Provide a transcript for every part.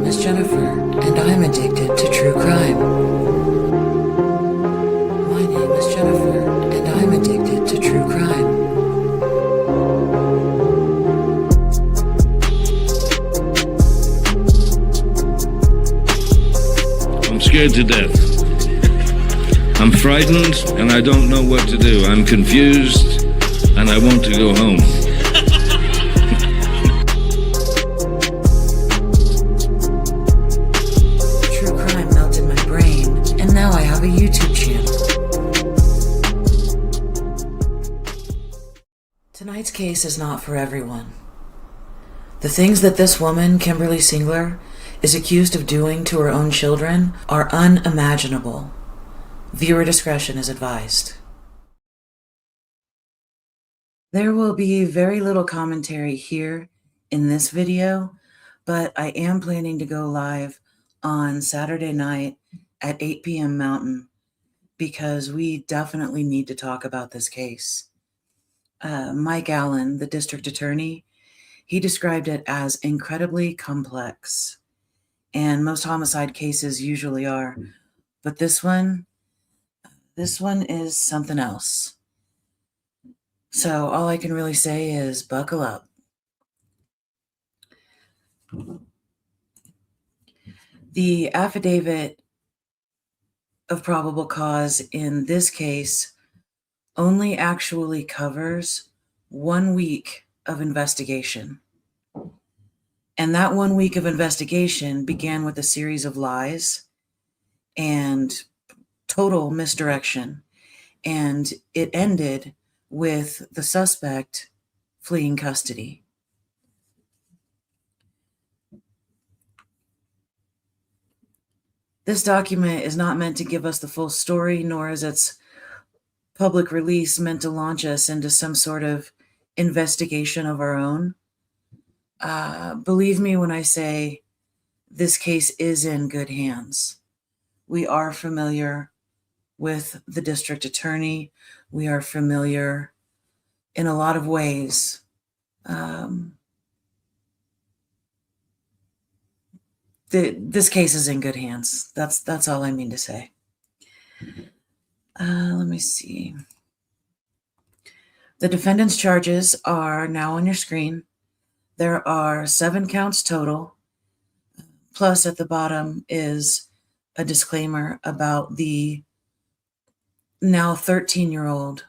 name is Jennifer, and I'm addicted to true crime. My name is Jennifer, and I'm addicted to true crime. I'm scared to death. I'm frightened, and I don't know what to do. I'm confused, and I want to go home. A YouTube channel. Tonight's case is not for everyone. The things that this woman, Kimberlee Singler, is accused of doing to her own children are unimaginable. Viewer discretion is advised. There will be very little commentary here in this video, but I am planning to go live on Saturday night at 8 p.m. Mountain, because we definitely need to talk about this case. Mike Allen, the district attorney, he described it as incredibly complex, and most homicide cases usually are, but this one is something else. So all I can really say is buckle up. The affidavit of probable cause in this case only actually covers 1 week of investigation. And that 1 week of investigation began with a series of lies and total misdirection. And it ended with the suspect fleeing custody. This document is not meant to give us the full story, nor is its public release meant to launch us into some sort of investigation of our own. Believe me when I say this case is in good hands. We are familiar with the district attorney. We are familiar in a lot of ways. This case is in good hands. That's all I mean to say. Let me see. The defendant's charges are now on your screen. There are 7 counts total. Plus at the bottom is a disclaimer about the now 13-year-old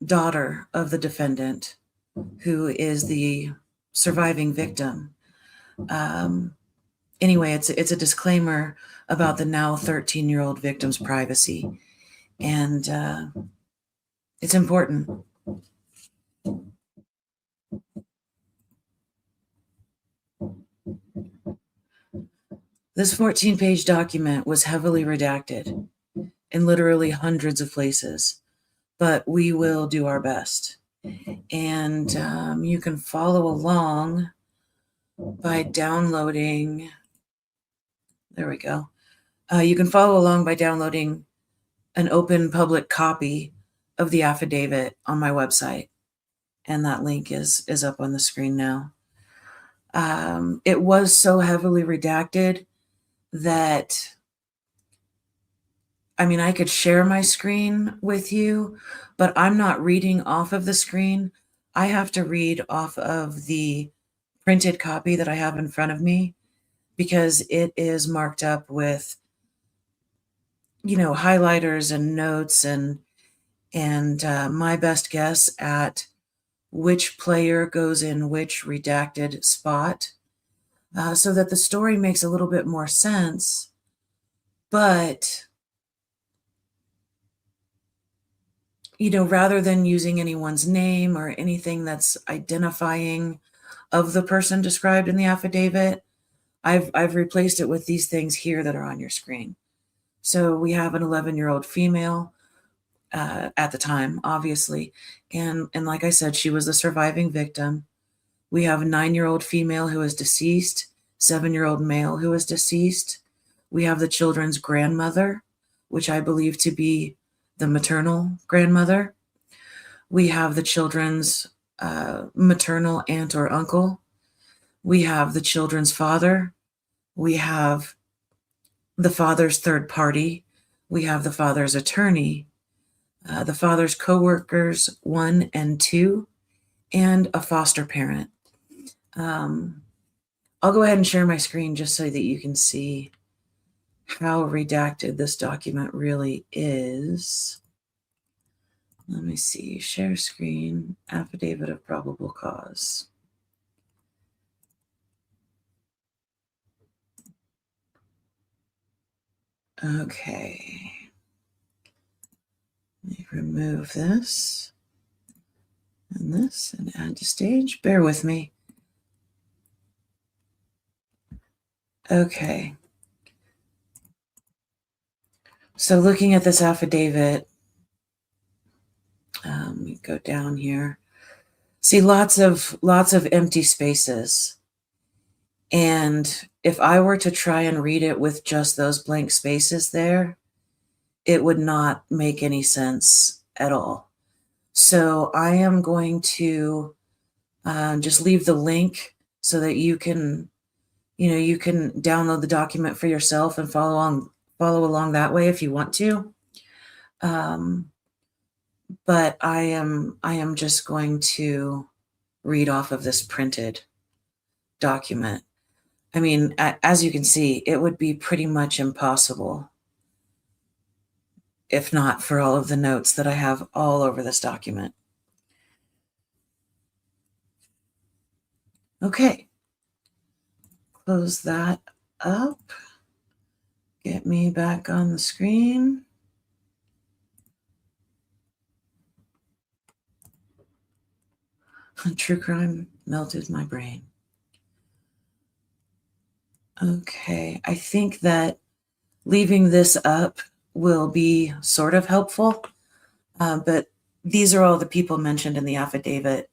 daughter of the defendant, who is the surviving victim. Anyway, it's a disclaimer about the now 13-year-old victim's privacy, and it's important. This 14-page document was heavily redacted in literally hundreds of places, but we will do our best. And you can follow along by downloading. There we go. You can follow along by downloading an open public copy of the affidavit on my website. And that link is up on the screen now. It was so heavily redacted that, I mean, I could share my screen with you, but I'm not reading off of the screen. I have to read off of the printed copy that I have in front of me, because it is marked up with, highlighters and notes and my best guess at which player goes in which redacted spot, so that the story makes a little bit more sense. But, rather than using anyone's name or anything that's identifying of the person described in the affidavit, I've replaced it with these things here that are on your screen. So we have an 11-year-old female at the time, obviously. And like I said, she was the surviving victim. We have a 9-year-old female who is deceased, 7-year-old male who is deceased. We have the children's grandmother, which I believe to be the maternal grandmother. We have the children's maternal aunt or uncle. We have the children's father, We have the father's third party. We have the father's attorney, the father's coworkers 1 and 2, and a foster parent. I'll go ahead and share my screen just so that you can see how redacted this document really is. Let me see, share screen, affidavit of probable cause. Okay. Let me remove this and add to stage. Bear with me. Okay. So looking at this affidavit, we go down here. See lots of empty spaces. And if I were to try and read it with just those blank spaces there, it would not make any sense at all. So I am going to just leave the link so that you can download the document for yourself and follow along that way if you want to. But I am just going to read off of this printed document. I mean, as you can see, it would be pretty much impossible, if not for all of the notes that I have all over this document. Okay, close that up. Get me back on the screen. True crime melted my brain. Okay, I think that leaving this up will be sort of helpful, but these are all the people mentioned in the affidavit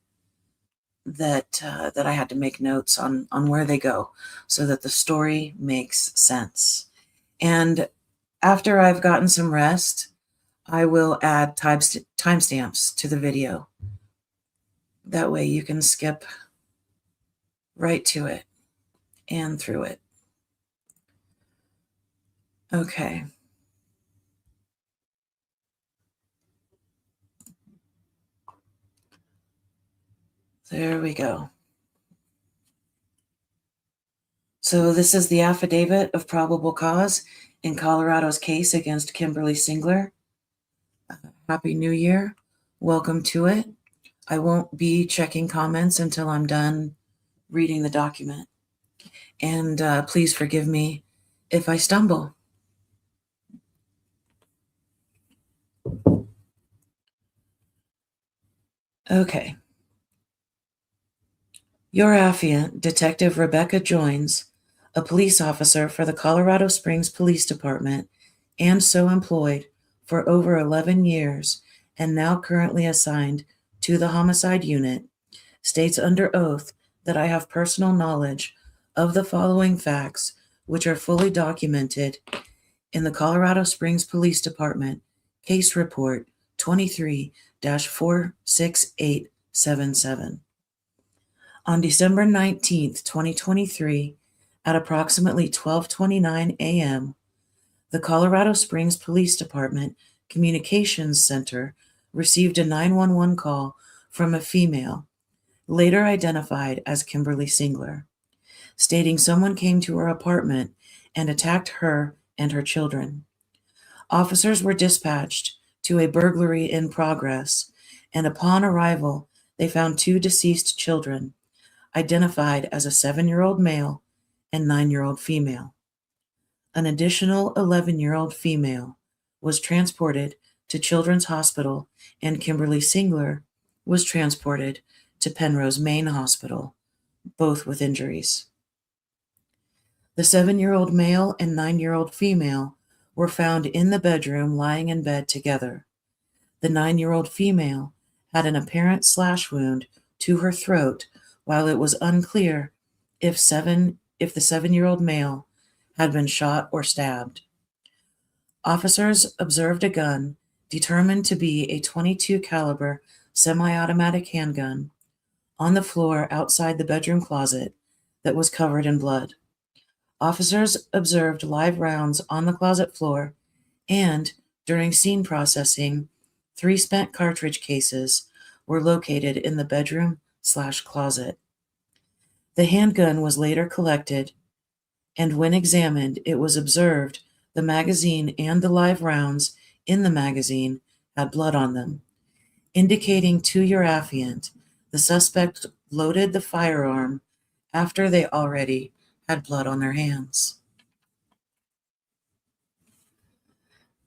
that I had to make notes on where they go so that the story makes sense. And after I've gotten some rest, I will add timestamps to the video. That way you can skip right to it and through it. Okay. There we go. So this is the affidavit of probable cause in Colorado's case against Kimberlee Singler. Happy New Year. Welcome to it. I won't be checking comments until I'm done reading the document. And please forgive me if I stumble. Okay. Your affiant, Detective Rebecca Joins, a police officer for the Colorado Springs Police Department and so employed for over 11 years and now currently assigned to the homicide unit, states under oath that I have personal knowledge of the following facts, which are fully documented in the Colorado Springs Police Department Case Report 23-46877. On December 19th, 2023, at approximately 12:29 a.m., the Colorado Springs Police Department Communications Center received a 911 call from a female, later identified as Kimberlee Singler, stating someone came to her apartment and attacked her and her children. Officers were dispatched to a burglary in progress, and upon arrival, they found 2 deceased children, identified as a 7-year-old male and 9-year-old female. An additional 11-year-old female was transported to Children's Hospital, and Kimberlee Singler was transported to Penrose Main Hospital, both with injuries. The 7-year-old male and 9-year-old female were found in the bedroom lying in bed together. The 9-year-old female had an apparent slash wound to her throat, while it was unclear if the 7-year-old male had been shot or stabbed. Officers observed a gun determined to be a .22 caliber semi-automatic handgun on the floor outside the bedroom closet that was covered in blood. Officers observed live rounds on the closet floor, and during scene processing, 3 spent cartridge cases were located in the bedroom/closet. The handgun was later collected, and when examined, it was observed the magazine and the live rounds in the magazine had blood on them, indicating to your affiant the suspect loaded the firearm after they already had blood on their hands.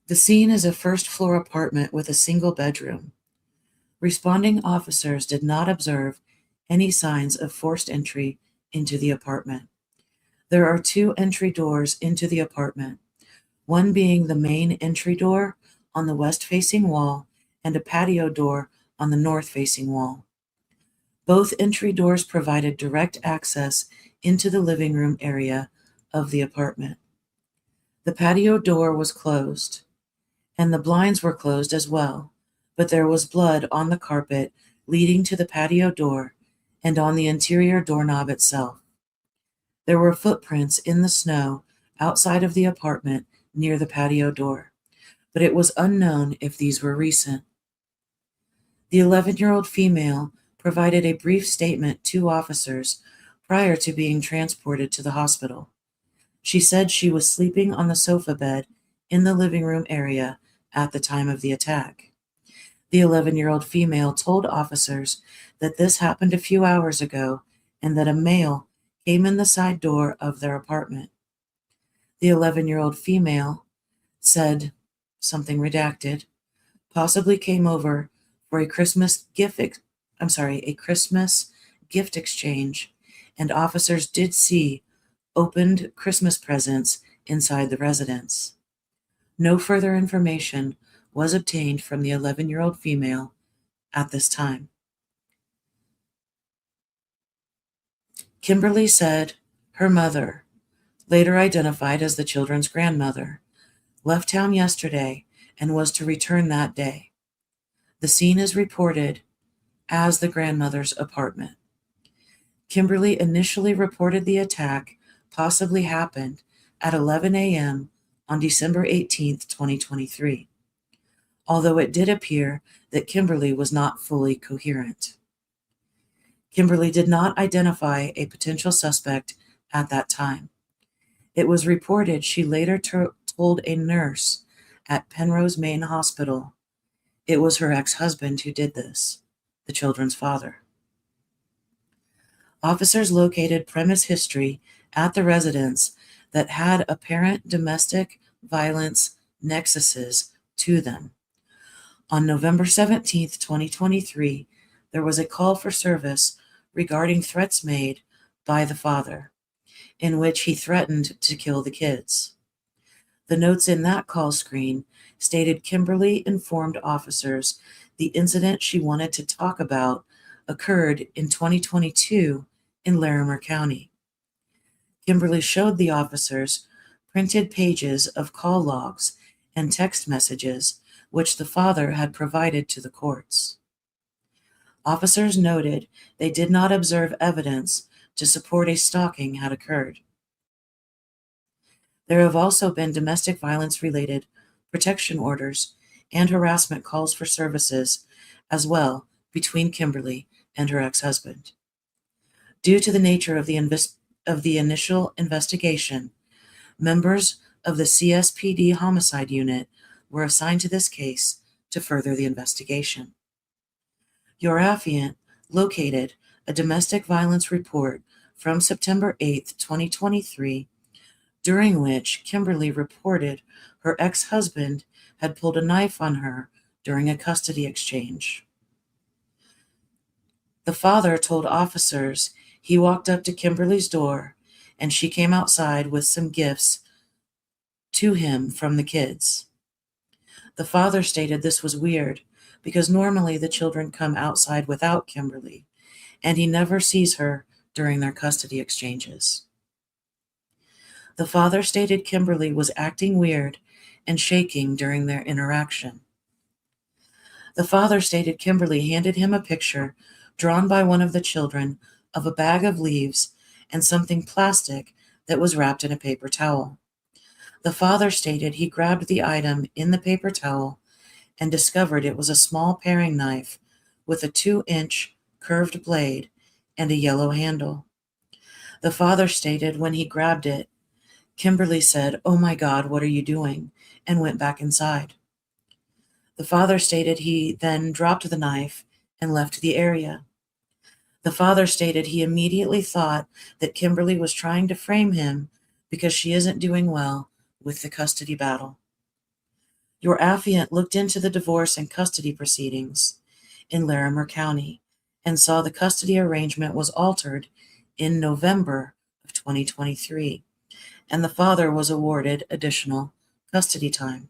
The scene is a first-floor apartment with a single bedroom. Responding officers did not observe any signs of forced entry into the apartment. There are 2 entry doors into the apartment, one being the main entry door on the west-facing wall and a patio door on the north-facing wall. Both entry doors provided direct access into the living room area of the apartment. The patio door was closed, and the blinds were closed as well, but there was blood on the carpet leading to the patio door and on the interior doorknob itself. There were footprints in the snow outside of the apartment near the patio door, but it was unknown if these were recent. The 11-year-old female provided a brief statement to officers prior to being transported to the hospital. She said she was sleeping on the sofa bed in the living room area at the time of the attack. The 11-year-old female told officers that this happened a few hours ago and that a male came in the side door of their apartment. The 11-year-old female said, something redacted, possibly came over for a Christmas gift exchange, and officers did see opened Christmas presents inside the residence. No further information was obtained from the 11-year-old female at this time. Kimberlee said her mother, later identified as the children's grandmother, left town yesterday and was to return that day. The scene is reported as the grandmother's apartment. Kimberlee initially reported the attack possibly happened at 11 a.m. on December 18, 2023, although it did appear that Kimberlee was not fully coherent. Kimberlee did not identify a potential suspect at that time. It was reported she later told a nurse at Penrose Main Hospital it was her ex-husband who did this, the children's father. Officers located premise history at the residence that had apparent domestic violence nexuses to them. On November 17, 2023, there was a call for service regarding threats made by the father, in which he threatened to kill the kids. The notes in that call screen stated Kimberlee informed officers the incident she wanted to talk about occurred in 2022 in Larimer County. Kimberlee showed the officers printed pages of call logs and text messages which the father had provided to the courts. Officers noted they did not observe evidence to support a stalking had occurred. There have also been domestic violence-related protection orders and harassment calls for services as well between Kimberlee and her ex-husband. Due to the nature of the initial investigation, members of the CSPD homicide unit were assigned to this case to further the investigation. Your affiant located a domestic violence report from September 8, 2023, during which Kimberlee reported her ex-husband had pulled a knife on her during a custody exchange. The father told officers he walked up to Kimberlee's door and she came outside with some gifts to him from the kids. The father stated this was weird because normally the children come outside without Kimberlee, and he never sees her during their custody exchanges. The father stated Kimberlee was acting weird and shaking during their interaction. The father stated Kimberlee handed him a picture drawn by one of the children of a bag of leaves and something plastic that was wrapped in a paper towel. The father stated he grabbed the item in the paper towel and discovered it was a small paring knife with a 2-inch curved blade and a yellow handle. The father stated when he grabbed it, Kimberlee said, "Oh my God, what are you doing?" and went back inside. The father stated he then dropped the knife and left the area. The father stated he immediately thought that Kimberlee was trying to frame him because she isn't doing well with the custody battle. Your affiant looked into the divorce and custody proceedings in Larimer County and saw the custody arrangement was altered in November of 2023, and the father was awarded additional custody time.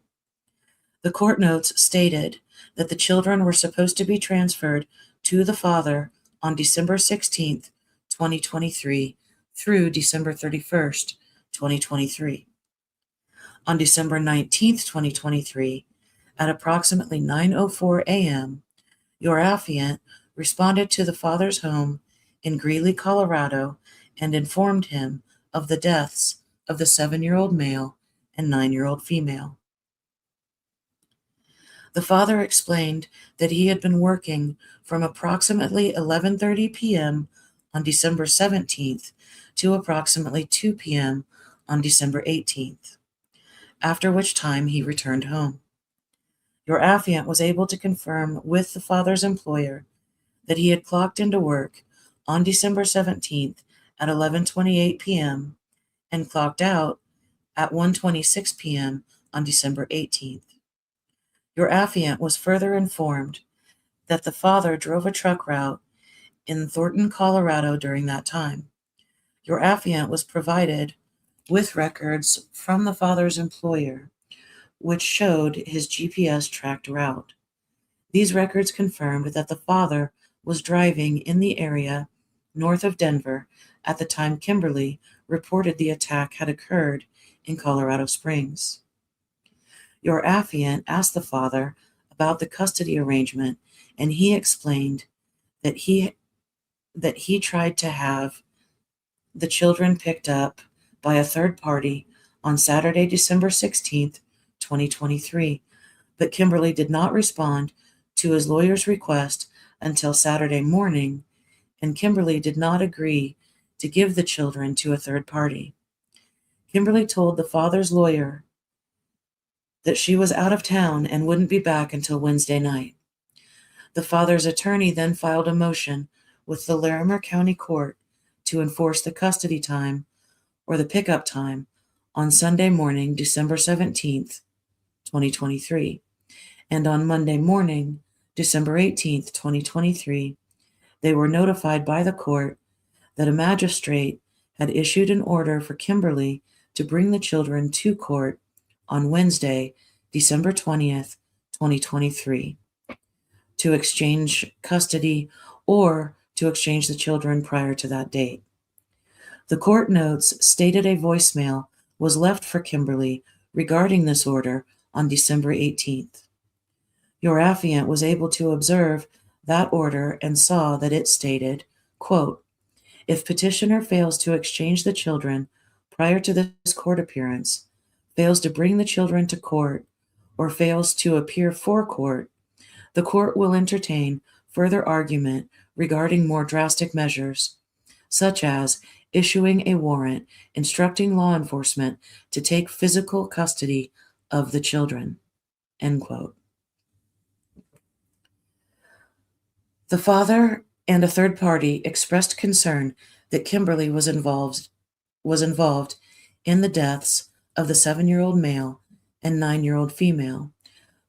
The court notes stated that the children were supposed to be transferred to the father on December 16th, 2023 through December 31st, 2023. On December 19th, 2023, at approximately 9:04 a.m., your affiant responded to the father's home in Greeley, Colorado, and informed him of the deaths of the 7-year-old male and 9-year-old female. The father explained that he had been working from approximately 11:30 p.m. on December 17th to approximately 2 p.m. on December 18th, after which time he returned home. Your affiant was able to confirm with the father's employer that he had clocked into work on December 17th at 11:28 p.m. and clocked out at 1:26 p.m. on December 18th. Your affiant was further informed that the father drove a truck route in Thornton, Colorado during that time. Your affiant was provided with records from the father's employer, which showed his GPS tracked route. These records confirmed that the father was driving in the area north of Denver at the time Kimberlee reported the attack had occurred in Colorado Springs. Your affiant asked the father about the custody arrangement, and he explained that he tried to have the children picked up by a third party on Saturday, December 16th, 2023, but Kimberlee did not respond to his lawyer's request until Saturday morning, and Kimberlee did not agree to give the children to a third party. Kimberlee told the father's lawyer that she was out of town and wouldn't be back until Wednesday night. The father's attorney then filed a motion with the Larimer County Court to enforce the custody time or the pickup time on Sunday morning, December 17th, 2023, and on Monday morning, December 18th, 2023, they were notified by the court that a magistrate had issued an order for Kimberlee to bring the children to court on Wednesday, December 20th, 2023, to exchange custody or to exchange the children prior to that date. The court notes stated a voicemail was left for Kimberlee regarding this order on December 18th. Your affiant was able to observe that order and saw that it stated, quote, "If petitioner fails to exchange the children prior to this court appearance, fails to bring the children to court, or fails to appear for court, the court will entertain further argument regarding more drastic measures, such as issuing a warrant instructing law enforcement to take physical custody of the children." End quote. The father and a third party expressed concern that Kimberlee was involved in the deaths of the 7-year-old male and 9-year-old female,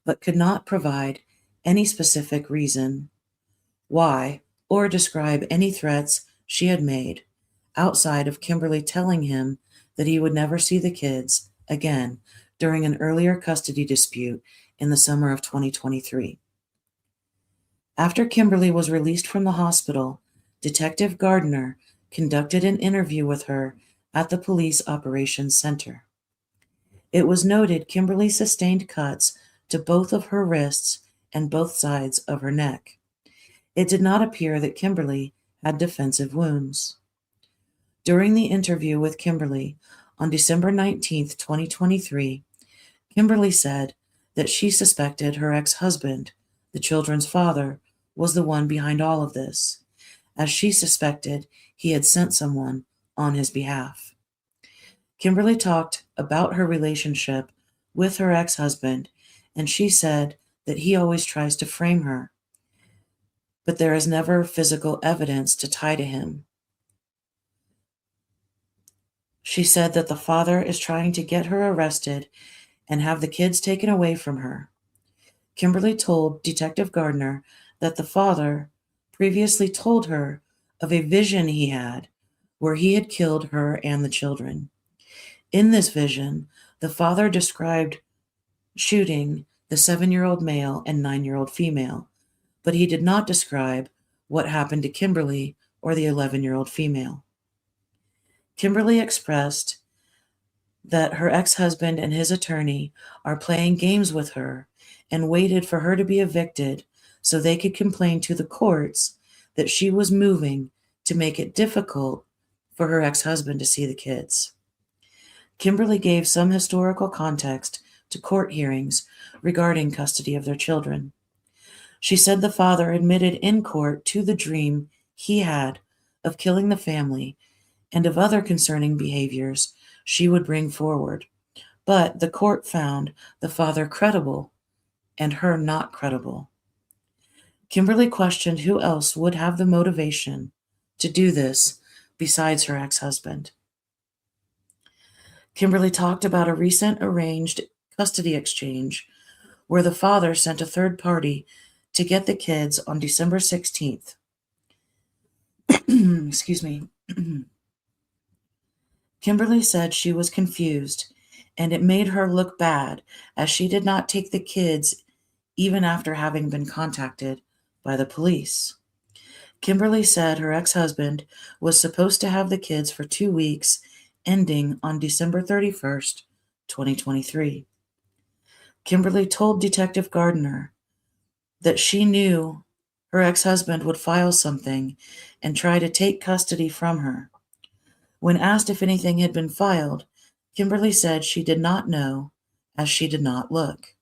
but could not provide any specific reason why or describe any threats she had made outside of Kimberlee telling him that he would never see the kids again during an earlier custody dispute in the summer of 2023. After Kimberlee was released from the hospital, Detective Gardner conducted an interview with her at the Police Operations Center. It was noted Kimberlee sustained cuts to both of her wrists and both sides of her neck. It did not appear that Kimberlee had defensive wounds. During the interview with Kimberlee on December 19th, 2023, Kimberlee said that she suspected her ex-husband, the children's father, was the one behind all of this, as she suspected he had sent someone on his behalf. Kimberlee talked about her relationship with her ex-husband, and she said that he always tries to frame her, but there is never physical evidence to tie to him. She said that the father is trying to get her arrested and have the kids taken away from her. Kimberlee told Detective Gardner that the father previously told her of a vision he had where he had killed her and the children. In this vision, the father described shooting the 7-year-old male and 9-year-old female, but he did not describe what happened to Kimberlee or the 11-year-old female. Kimberlee expressed that her ex-husband and his attorney are playing games with her and waited for her to be evicted so they could complain to the courts that she was moving to make it difficult for her ex-husband to see the kids. Kimberlee gave some historical context to court hearings regarding custody of their children. She said the father admitted in court to the dream he had of killing the family and of other concerning behaviors she would bring forward, but the court found the father credible and her not credible. Kimberlee questioned who else would have the motivation to do this besides her ex-husband. Kimberlee talked about a recent arranged custody exchange where the father sent a third party to get the kids on December 16th. Excuse me. Kimberlee said she was confused, and it made her look bad as she did not take the kids even after having been contacted by the police. Kimberlee said her ex-husband was supposed to have the kids for 2 weeks, ending on December 31st, 2023. Kimberlee told Detective Gardner that she knew her ex-husband would file something and try to take custody from her. When asked if anything had been filed, Kimberlee said she did not know, as she did not look.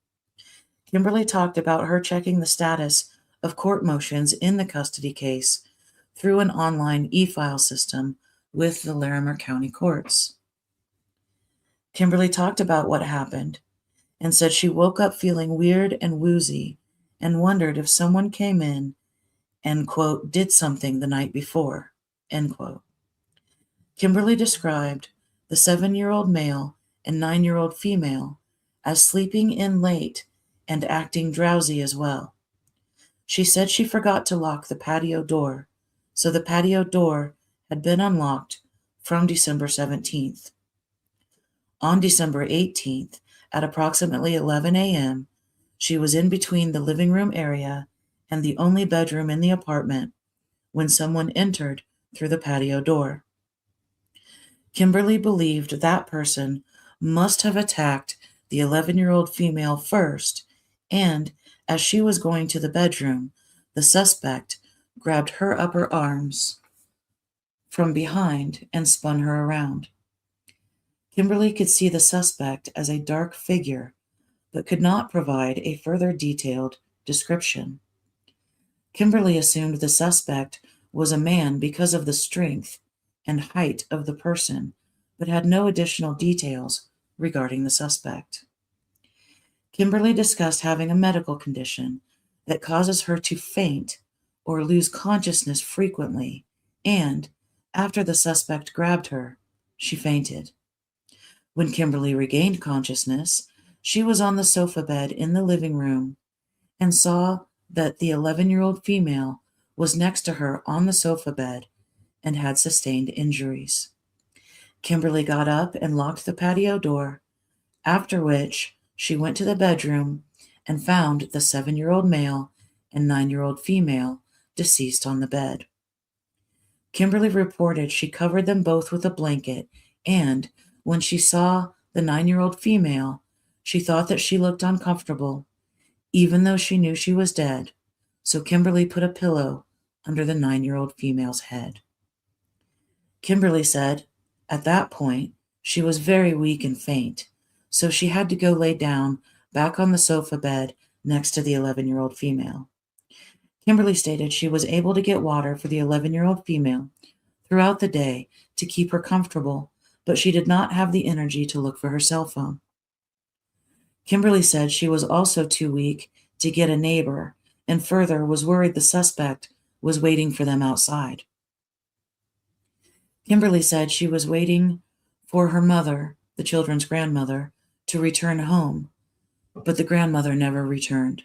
Kimberlee talked about her checking the status of court motions in the custody case through an online e-file system with the Larimer County courts. Kimberlee talked about what happened and said she woke up feeling weird and woozy and wondered if someone came in and, quote, did something the night before, end quote. Kimberlee described the 7-year-old male and 9-year-old female as sleeping in late and acting drowsy as well. She said she forgot to lock the patio door, so the patio door had been unlocked from December 17th. On December 18th, at approximately 11 a.m., she was in between the living room area and the only bedroom in the apartment when someone entered through the patio door. Kimberlee believed that person must have attacked the 11-year-old female first, and as she was going to the bedroom, the suspect grabbed her upper arms from behind and spun her around. Kimberlee could see the suspect as a dark figure, but could not provide a further detailed description. Kimberlee assumed the suspect was a man because of the strength and height of the person, but had no additional details regarding the suspect. Kimberlee discussed having a medical condition that causes her to faint or lose consciousness frequently, and after the suspect grabbed her, she fainted. When Kimberlee regained consciousness, she was on the sofa bed in the living room and saw that the 11-year-old female was next to her on the sofa bed and had sustained injuries. Kimberlee got up and locked the patio door, after which she went to the bedroom and found the 7-year-old male and 9-year-old female deceased on the bed. Kimberlee reported she covered them both with a blanket, and when she saw the 9-year-old female, she thought that she looked uncomfortable, even though she knew she was dead, so Kimberlee put a pillow under the 9-year-old female's head. Kimberlee said, at that point, she was very weak and faint, so she had to go lay down back on the sofa bed next to the 11-year-old female. Kimberlee stated she was able to get water for the 11-year-old female throughout the day to keep her comfortable, but she did not have the energy to look for her cell phone. Kimberlee said she was also too weak to get a neighbor and further was worried the suspect was waiting for them outside. Kimberlee said she was waiting for her mother, the children's grandmother, to return home, but the grandmother never returned.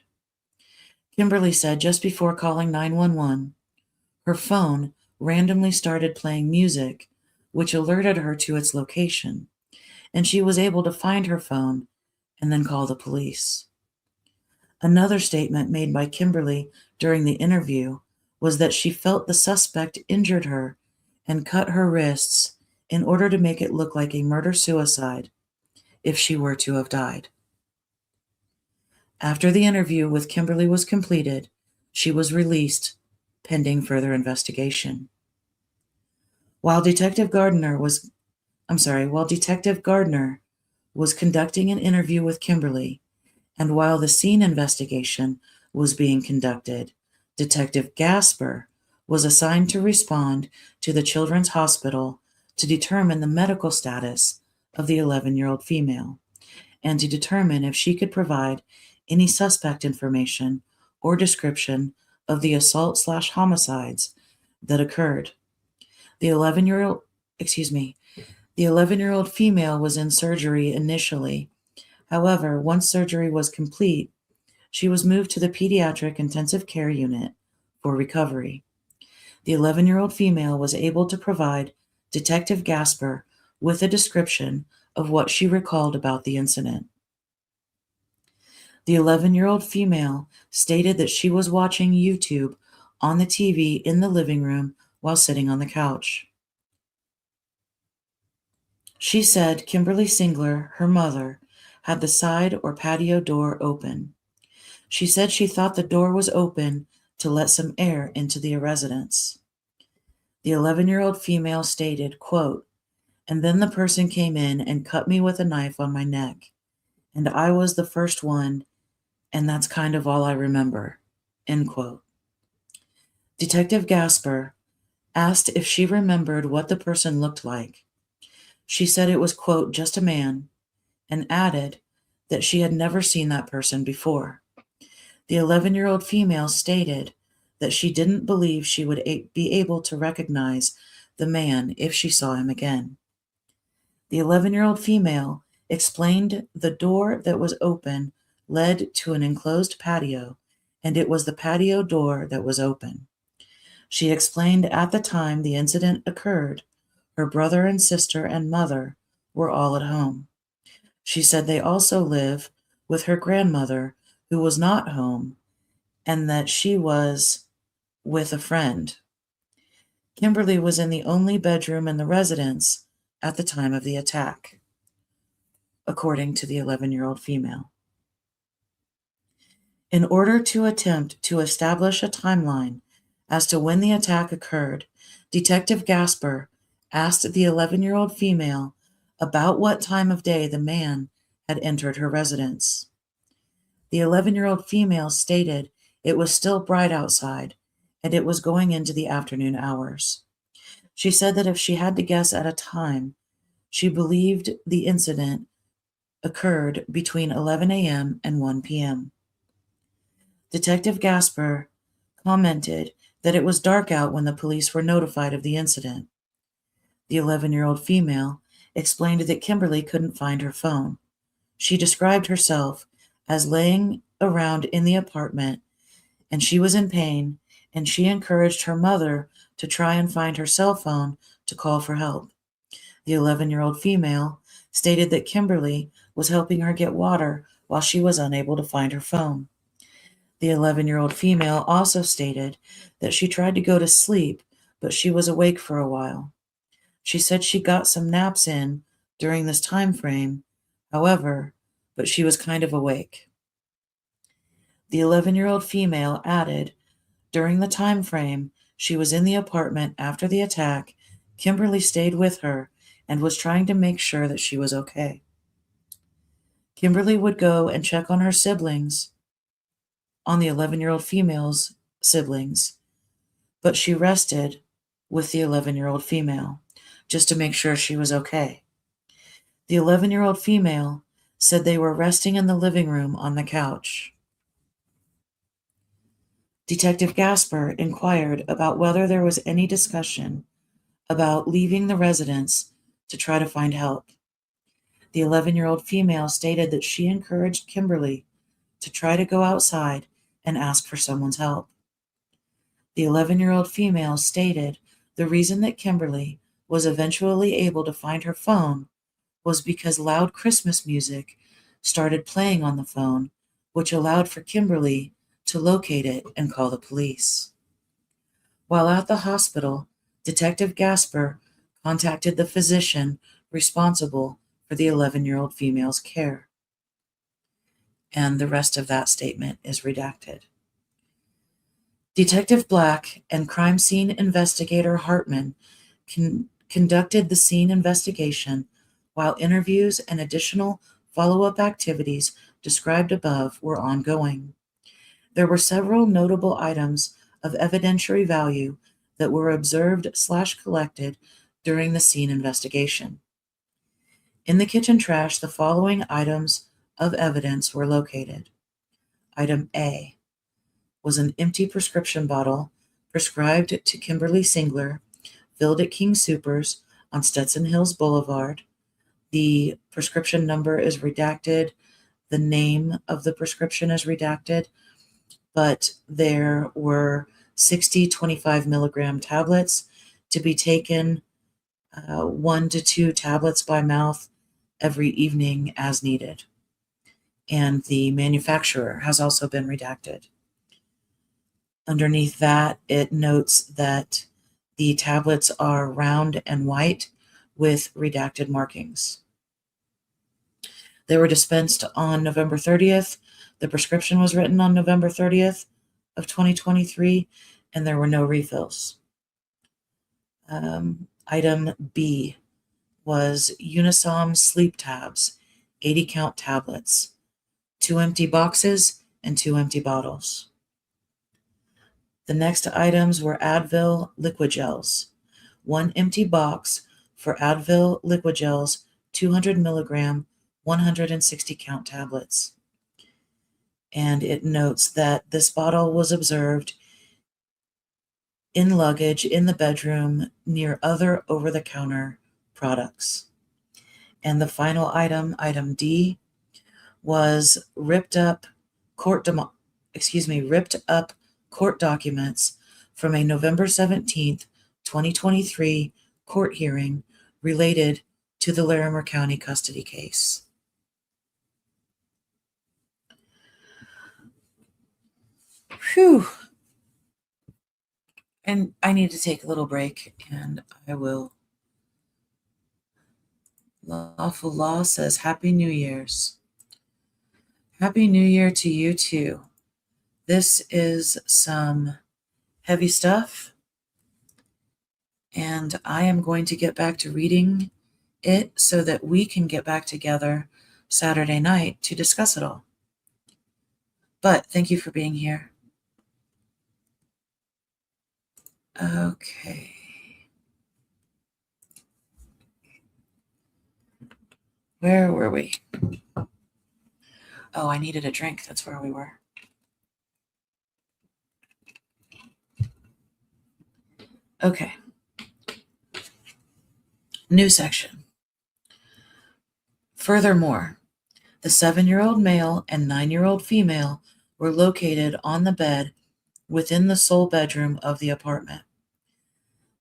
Kimberlee said just before calling 911, her phone randomly started playing music, which alerted her to its location, and she was able to find her phone and then call the police. Another statement made by Kimberlee during the interview was that she felt the suspect injured her and cut her wrists in order to make it look like a murder-suicide if she were to have died. After the interview with Kimberlee was completed, she was released pending further investigation. While Detective Gardner was conducting an interview with Kimberlee, and while the scene investigation was being conducted, Detective Gasper was assigned to respond to the Children's Hospital to determine the medical status of the 11-year-old female and to determine if she could provide any suspect information or description of the assault/homicides that occurred. The 11-year-old female was in surgery initially. However, once surgery was complete, she was moved to the pediatric intensive care unit for recovery. The 11-year-old female was able to provide Detective Gasper with a description of what she recalled about the incident. The 11-year-old female stated that she was watching YouTube on the TV in the living room while sitting on the couch. She said Kimberlee Singler, her mother, had the side or patio door open. She said she thought the door was open to let some air into the residence. The 11-year-old female stated, quote, "And then the person came in and cut me with a knife on my neck. And I was the first one, and that's kind of all I remember," end quote. Detective Gasper asked if she remembered what the person looked like. She said it was, quote, "just a man," and added that she had never seen that person before. The 11-year-old female stated that she didn't believe she would be able to recognize the man if she saw him again. The 11-year-old female explained the door that was open led to an enclosed patio, and it was the patio door that was open. She explained at the time the incident occurred, her brother and sister and mother were all at home. She said they also live with her grandmother, who was not home, and that she was with a friend. Kimberlee was in the only bedroom in the residence at the time of the attack, according to the 11-year-old female. In order to attempt to establish a timeline as to when the attack occurred, Detective Gasper asked the 11-year-old female about what time of day the man had entered her residence. The 11-year-old female stated it was still bright outside, and it was going into the afternoon hours. She said that if she had to guess at a time, she believed the incident occurred between 11 a.m. and 1 p.m. Detective Gasper commented that it was dark out when the police were notified of the incident. The 11-year-old female explained that Kimberlee couldn't find her phone. She described herself as laying around in the apartment, and she was in pain, and she encouraged her mother to try and find her cell phone to call for help. The 11-year-old female stated that Kimberlee was helping her get water while she was unable to find her phone. The 11-year-old female also stated that she tried to go to sleep, but she was awake for a while. She said she got some naps in during this time frame, however, but she was kind of awake. The 11-year-old female added, during the time frame, she was in the apartment after the attack Kimberlee stayed with her and was trying to make sure that she was okay. Kimberlee would go and check on her siblings, on the 11-year-old female's siblings, but she rested with the 11-year-old female just to make sure she was okay. The 11-year-old female said they were resting in the living room on the couch. Detective Gasper inquired about whether there was any discussion about leaving the residence to try to find help. The 11-year-old female stated that she encouraged Kimberlee to try to go outside and ask for someone's help. The 11-year-old female stated the reason that Kimberlee was eventually able to find her phone was because loud Christmas music started playing on the phone, which allowed for Kimberlee to locate it and call the police. While at the hospital, Detective Gasper contacted the physician responsible for the 11-year-old female's care. And the rest of that statement is redacted. Detective Black and crime scene investigator Hartman conducted the scene investigation while interviews and additional follow-up activities described above were ongoing. There were several notable items of evidentiary value that were observed/collected during the scene investigation. In the kitchen trash, the following items of evidence were located. Item A was an empty prescription bottle prescribed to Kimberlee Singler, filled at King Soopers on Stetson Hills Boulevard. The prescription number is redacted. The name of the prescription is redacted, but there were 60 25 milligram tablets to be taken 1 to 2 tablets by mouth every evening as needed. And the manufacturer has also been redacted. Underneath that, it notes that the tablets are round and white with redacted markings. They were dispensed on November 30th. The prescription was written on November 30th of 2023, and there were no refills. Item B was Unisom sleep tabs, 80 count tablets, 2 empty boxes and 2 empty bottles. The next items were Advil liquid gels, 1 empty box for Advil liquid gels, 200 milligram, 160 count tablets. And it notes that this bottle was observed in luggage in the bedroom near other over-the-counter products. And the final item, item D, was ripped up court documents from a November 17th, 2023 court hearing related to the Larimer County custody case. Phew. And I need to take a little break, and I will. Lawful Law says, Happy New Year's. Happy New Year to you too. This is some heavy stuff, and I am going to get back to reading it so that we can get back together Saturday night to discuss it all. But thank you for being here. Okay. Where were we? Oh, I needed a drink. That's where we were. Okay. New section. Furthermore, the 7-year-old male and 9-year-old female were located on the bed within the sole bedroom of the apartment.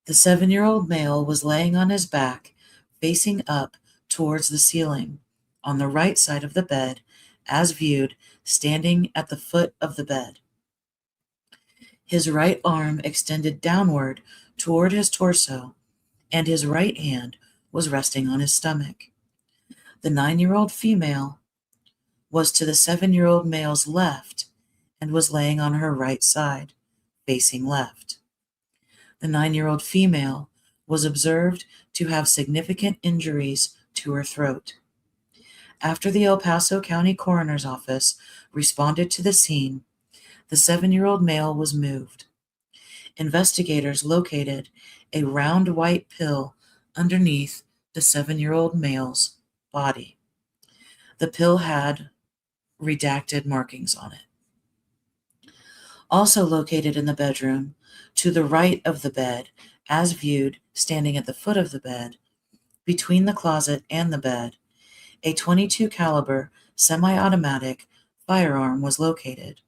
The 7-year-old male was laying on his back, facing up towards the ceiling, on the right side of the bed, as viewed, standing at the foot of the bed. His right arm extended downward toward his torso, and his right hand was resting on his stomach. The 9-year-old female was to the 7-year-old male's left and was laying on her right side, facing left. The 9-year-old female was observed to have significant injuries to her throat. After the El Paso County Coroner's Office responded to the scene, the 7-year-old male was moved. Investigators located a round white pill underneath the 7-year-old male's body. The pill had redacted markings on it. Also located in the bedroom, to the right of the bed, as viewed standing at the foot of the bed, between the closet and the bed, a .22 caliber semi-automatic firearm was located.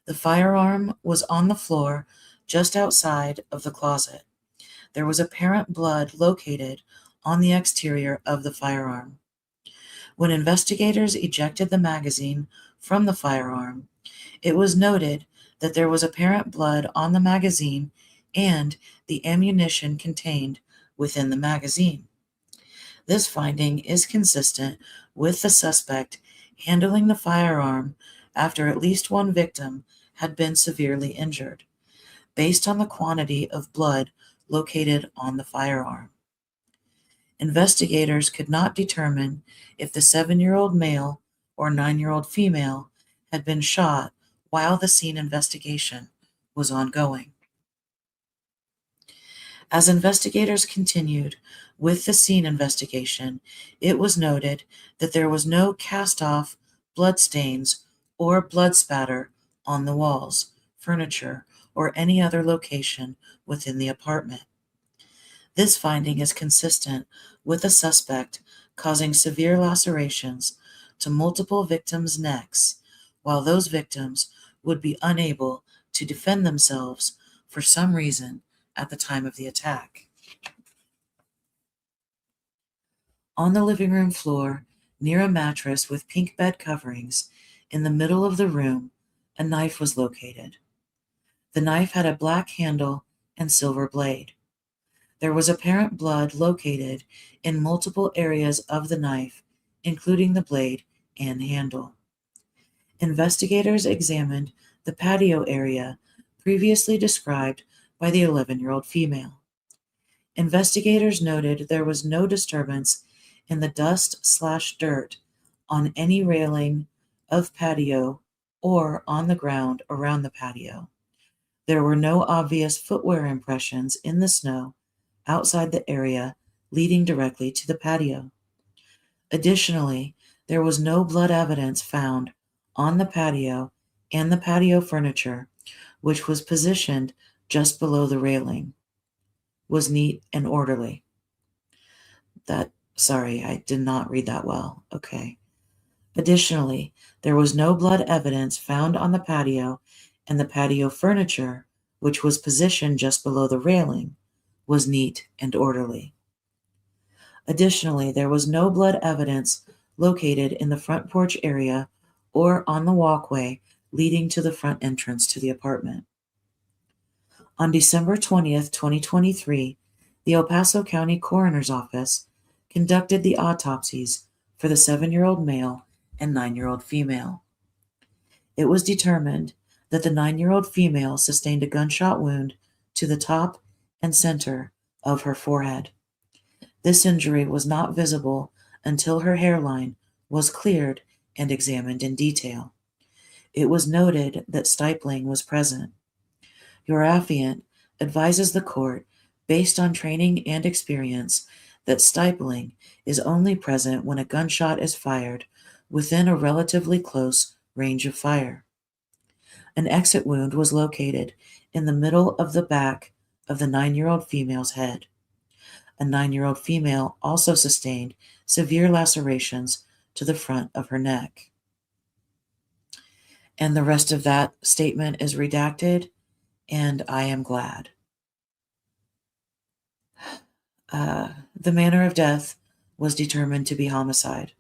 The firearm was on the floor just outside of the closet. There was apparent blood located on the exterior of the firearm. When investigators ejected the magazine from the firearm, it was noted that there was apparent blood on the magazine and the ammunition contained within the magazine. This finding is consistent with the suspect handling the firearm after at least one victim had been severely injured, based on the quantity of blood located on the firearm. Investigators could not determine if the 7-year-old male or 9-year-old female had been shot while the scene investigation was ongoing. As investigators continued with the scene investigation, it was noted that there was no cast-off blood stains or blood spatter on the walls, furniture, or any other location within the apartment. This finding is consistent with the suspect causing severe lacerations to multiple victims' necks, while those victims would be unable to defend themselves for some reason at the time of the attack. On the living room floor, near a mattress with pink bed coverings, in the middle of the room, a knife was located. The knife had a black handle and silver blade. There was apparent blood located in multiple areas of the knife, including the blade and handle. Investigators examined the patio area previously described by the 11-year-old female. Investigators noted there was no disturbance in the dust/dirt on any railing of patio or on the ground around the patio. There were no obvious footwear impressions in the snow outside the area leading directly to the patio. Additionally, there was no blood evidence found on the patio and the patio furniture, which was positioned just below the railing, was neat and orderly. Sorry, I did not read that well. Okay. Additionally, there was no blood evidence found on the patio, and the patio furniture, which was positioned just below the railing, was neat and orderly. Additionally, there was no blood evidence located in the front porch area or on the walkway leading to the front entrance to the apartment. On December 20th, 2023, the El Paso County Coroner's Office conducted the autopsies for the 7-year-old male and 9-year-old female. It was determined that the 9-year-old female sustained a gunshot wound to the top and center of her forehead. This injury was not visible until her hairline was cleared and examined in detail. It was noted that stippling was present. Your affiant advises the court, based on training and experience, that stippling is only present when a gunshot is fired within a relatively close range of fire. An exit wound was located in the middle of the back of the 9-year-old female's head. A 9-year-old female also sustained severe lacerations to the front of her neck. And the rest of that statement is redacted, and I am glad. The manner of death was determined to be homicide.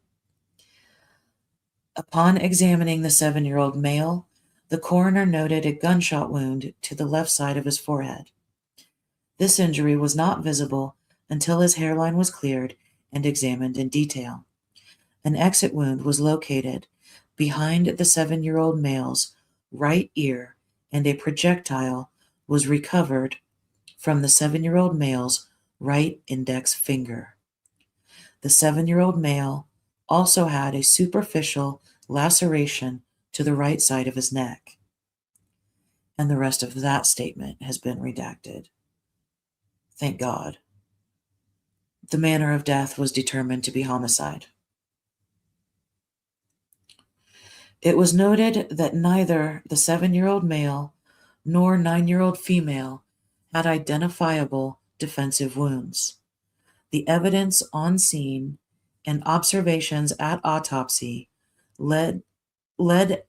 Upon examining the 7-year-old male, the coroner noted a gunshot wound to the left side of his forehead. This injury was not visible until his hairline was cleared and examined in detail. An exit wound was located behind the 7-year-old male's right ear, and a projectile was recovered from the 7-year-old male's right index finger. The 7-year-old male also had a superficial laceration to the right side of his neck. And the rest of that statement has been redacted. Thank God. The manner of death was determined to be homicide. It was noted that neither the 7-year-old male nor 9-year-old female had identifiable defensive wounds. The evidence on scene and observations at autopsy led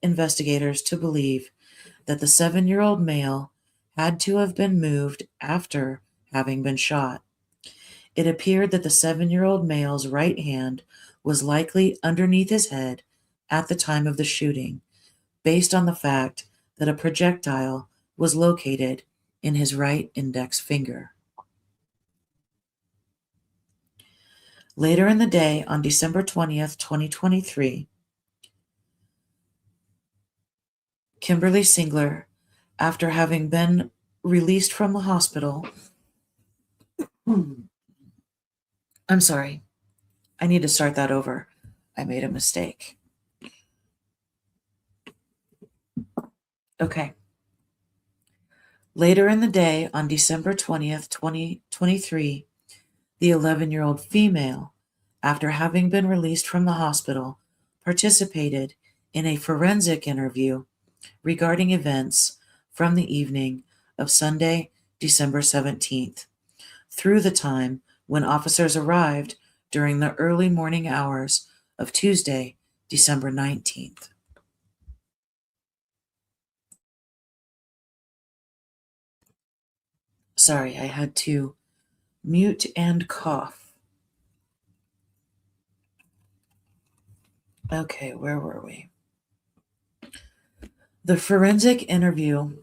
investigators to believe that the 7-year-old male had to have been moved after having been shot. It appeared that the 7-year-old male's right hand was likely underneath his head at the time of the shooting, based on the fact that a projectile was located in his right index finger. Later in the day, on December 20th, 2023, Kimberlee Singler, after having been released from the hospital, I'm sorry, I need to start that over. I made a mistake. Okay. Later in the day, on December 20th, 2023, the 11-year-old female, after having been released from the hospital, participated in a forensic interview regarding events from the evening of Sunday, December 17th, through the time when officers arrived during the early morning hours of Tuesday, December 19th. Sorry, I had to mute and cough. Okay, where were we? The forensic interview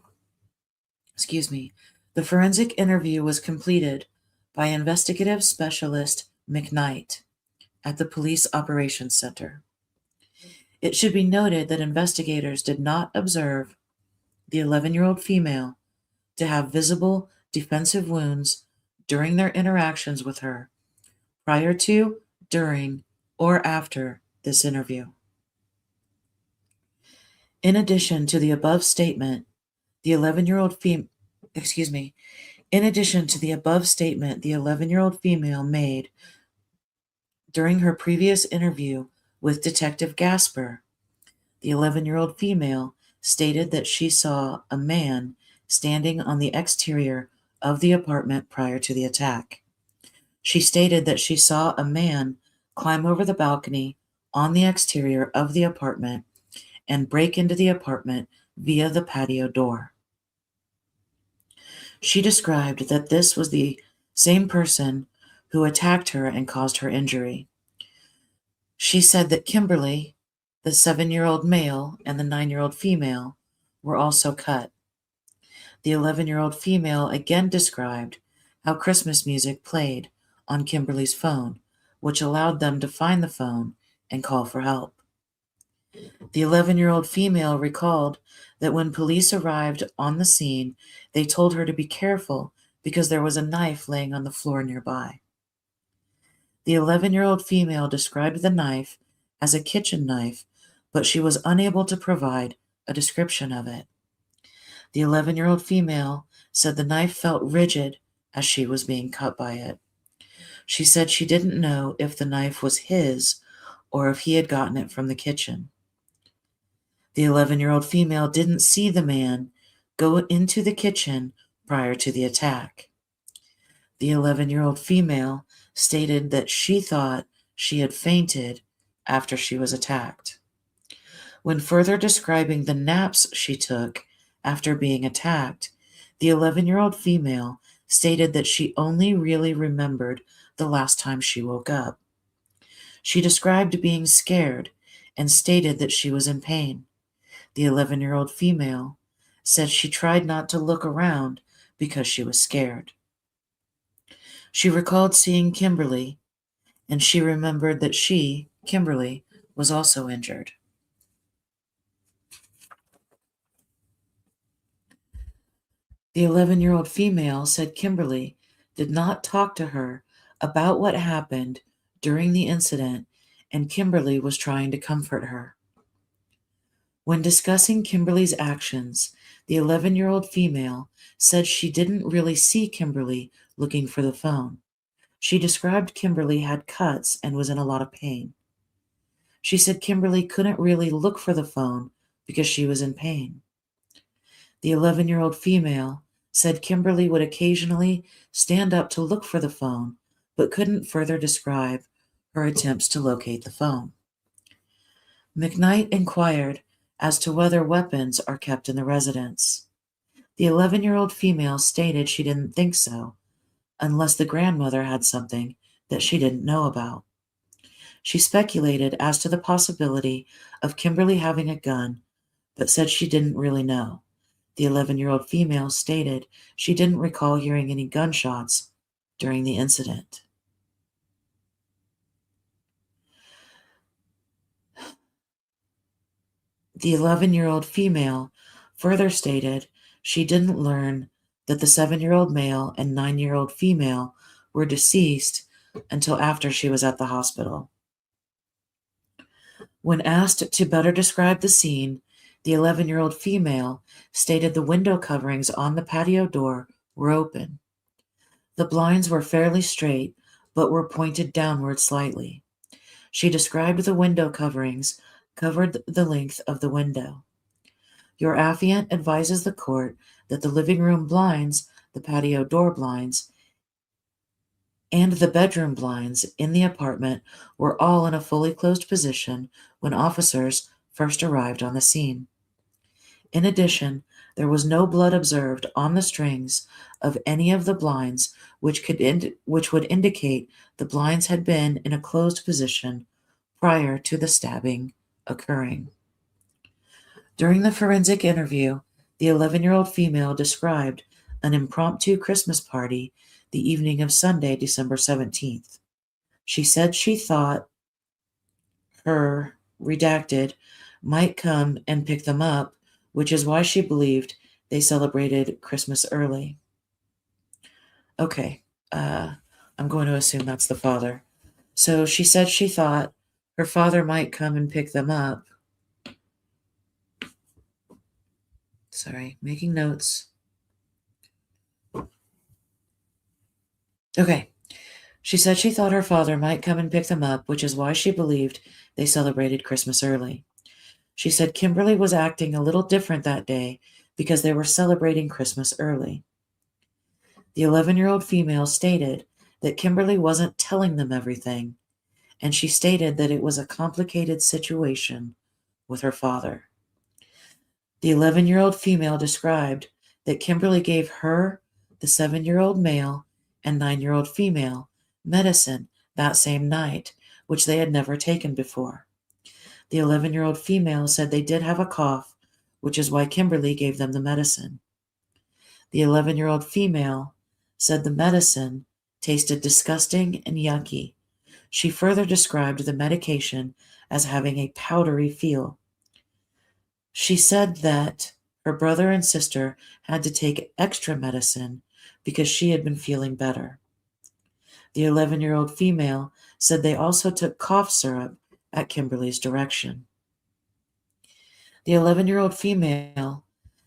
was completed by investigative specialist McKnight at the Police Operations Center. It should be noted that investigators did not observe the 11-year-old female to have visible defensive wounds during their interactions with her prior to, during, or after this interview. In addition to the above statement, the 11-year-old female made during her previous interview with Detective Gasper, the 11-year-old female stated that she saw a man standing on the exterior of the apartment prior to the attack. She stated that she saw a man climb over the balcony on the exterior of the apartment and break into the apartment via the patio door. She described that this was the same person who attacked her and caused her injury. She said that Kimberlee, the 7-year-old male, and the 9-year-old female were also cut. The 11-year-old female again described how Christmas music played on Kimberlee's phone, which allowed them to find the phone and call for help. The 11-year-old female recalled that when police arrived on the scene, they told her to be careful because there was a knife laying on the floor nearby. The 11-year-old female described the knife as a kitchen knife, but she was unable to provide a description of it. The 11-year-old female said the knife felt rigid as she was being cut by it. She said she didn't know if the knife was his or if he had gotten it from the kitchen. The 11-year-old female didn't see the man go into the kitchen prior to the attack. The 11-year-old female stated that she thought she had fainted after she was attacked. When further describing the naps she took after being attacked, the 11-year-old female stated that she only really remembered the last time she woke up. She described being scared and stated that she was in pain. The 11-year-old female said she tried not to look around because she was scared. She recalled seeing Kimberlee, and she remembered that she, Kimberlee, was also injured. The 11-year-old female said Kimberlee did not talk to her about what happened during the incident, and Kimberlee was trying to comfort her. When discussing Kimberlee's actions, the 11-year-old female said she didn't really see Kimberlee looking for the phone. She described Kimberlee had cuts and was in a lot of pain. She said Kimberlee couldn't really look for the phone because she was in pain. The 11-year-old female said Kimberlee would occasionally stand up to look for the phone, but couldn't further describe her attempts to locate the phone. McKnight inquired as to whether weapons are kept in the residence. The 11-year-old female stated she didn't think so, unless the grandmother had something that she didn't know about. She speculated as to the possibility of Kimberlee having a gun, but said she didn't really know. The 11-year-old female stated she didn't recall hearing any gunshots during the incident. The 11-year-old female further stated she didn't learn that the 7-year-old male and 9-year-old female were deceased until after she was at the hospital. When asked to better describe the scene, the 11-year-old female stated the window coverings on the patio door were open. The blinds were fairly straight, but were pointed downward slightly. She described the window coverings covered the length of the window. Your affiant advises the court that the living room blinds, the patio door blinds, and the bedroom blinds in the apartment were all in a fully closed position when officers first arrived on the scene. In addition, there was no blood observed on the strings of any of the blinds, which would indicate the blinds had been in a closed position prior to the stabbing occurring. During the forensic interview, the 11-year-old female described an impromptu Christmas party the evening of Sunday, December 17th. She said she thought her, redacted, might come and pick them up, which is why she believed they celebrated Christmas early. Okay, I'm going to assume that's the father. So she said she thought her father might come and pick them up. Sorry, making notes. Okay. She said she thought her father might come and pick them up, which is why she believed they celebrated Christmas early. She said Kimberlee was acting a little different that day because they were celebrating Christmas early. The 11-year-old female stated that Kimberlee wasn't telling them everything, and she stated that it was a complicated situation with her father. The 11-year-old female described that Kimberlee gave her, the 7-year-old male, and 9-year-old female medicine that same night, which they had never taken before. The 11-year-old female said they did have a cough, which is why Kimberlee gave them the medicine. The 11-year-old female said the medicine tasted disgusting and yucky. She further described the medication as having a powdery feel. She said that her brother and sister had to take extra medicine because she had been feeling better. The 11-year-old female said they also took cough syrup at Kimberlee's direction. The 11-year-old female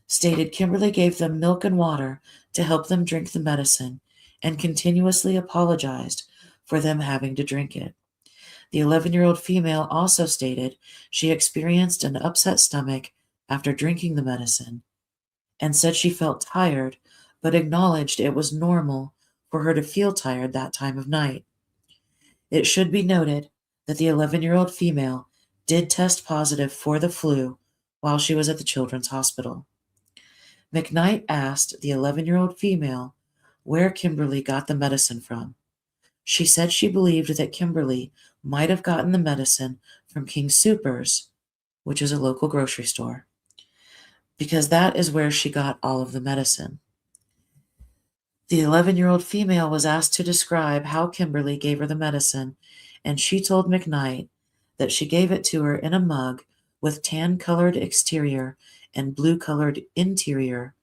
stated Kimberlee gave them milk and water to help them drink the medicine and continuously apologized for them having to drink it. The 11-year-old female also stated she experienced an upset stomach after drinking the medicine and said she felt tired, but acknowledged it was normal for her to feel tired that time of night. It should be noted that the 11-year-old female did test positive for the flu while she was at the Children's Hospital. McKnight asked the 11-year-old female where Kimberlee got the medicine from. She said she believed that Kimberlee might have gotten the medicine from King Soopers, which is a local grocery store, because that is where she got all of the medicine. The 11-year-old female was asked to describe how Kimberlee gave her the medicine, and she told McKnight that she gave it to her in a mug with tan-colored exterior and blue-colored interior,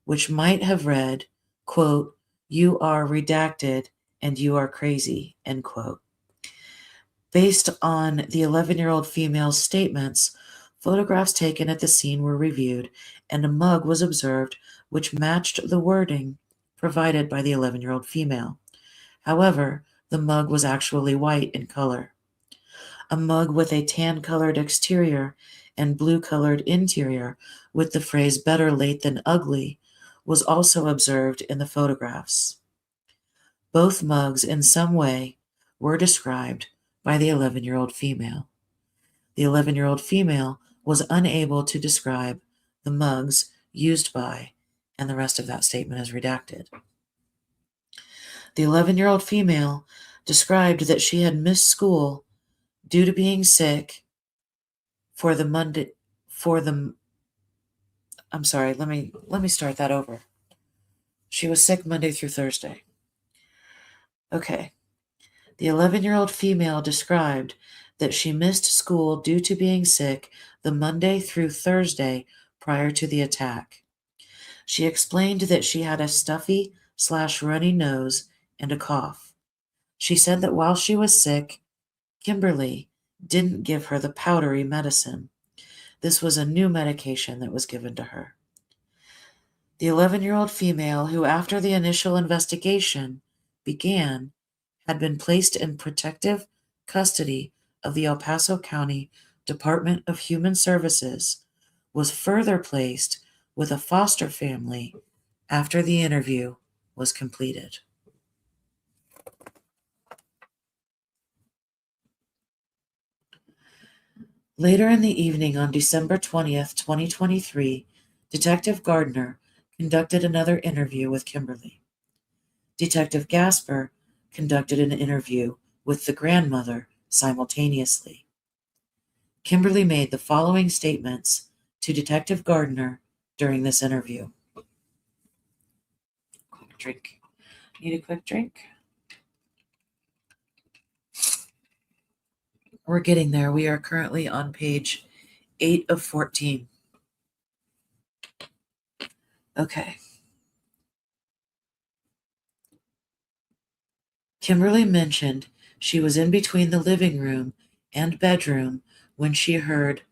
which might have read, quote, "You are redacted and you are crazy," end quote. Based on the 11-year-old female's statements, photographs taken at the scene were reviewed, and a mug was observed which matched the wording provided by the 11-year-old female. However, the mug was actually white in color. A mug with a tan-colored exterior and blue-colored interior with the phrase "better late than ugly" was also observed in the photographs. Both mugs in some way were described by the 11-year-old female. The 11-year-old female was unable to describe the mugs used by, and the rest of that statement is redacted. The 11-year-old female described that she had missed school due to being sick I'm sorry, let me start that over. She was sick Monday through Thursday. Okay. The 11-year-old female described that she missed school due to being sick the Monday through Thursday prior to the attack. She explained that she had a stuffy/runny nose and a cough. She said that while she was sick, Kimberlee didn't give her the powdery medicine. This was a new medication that was given to her. The 11-year-old female, who after the initial investigation began, had been placed in protective custody of the El Paso County Department of Human Services, was further placed with a foster family after the interview was completed. Later in the evening on December 20th, 2023, Detective Gardner conducted another interview with Kimberlee. Detective Gasper conducted an interview with the grandmother simultaneously. Kimberlee made the following statements to Detective Gardner during this interview. Quick drink. Need a quick drink? We're getting there. We are currently on page 8 of 14. Okay. Kimberlee mentioned she was in between the living room and bedroom when she heard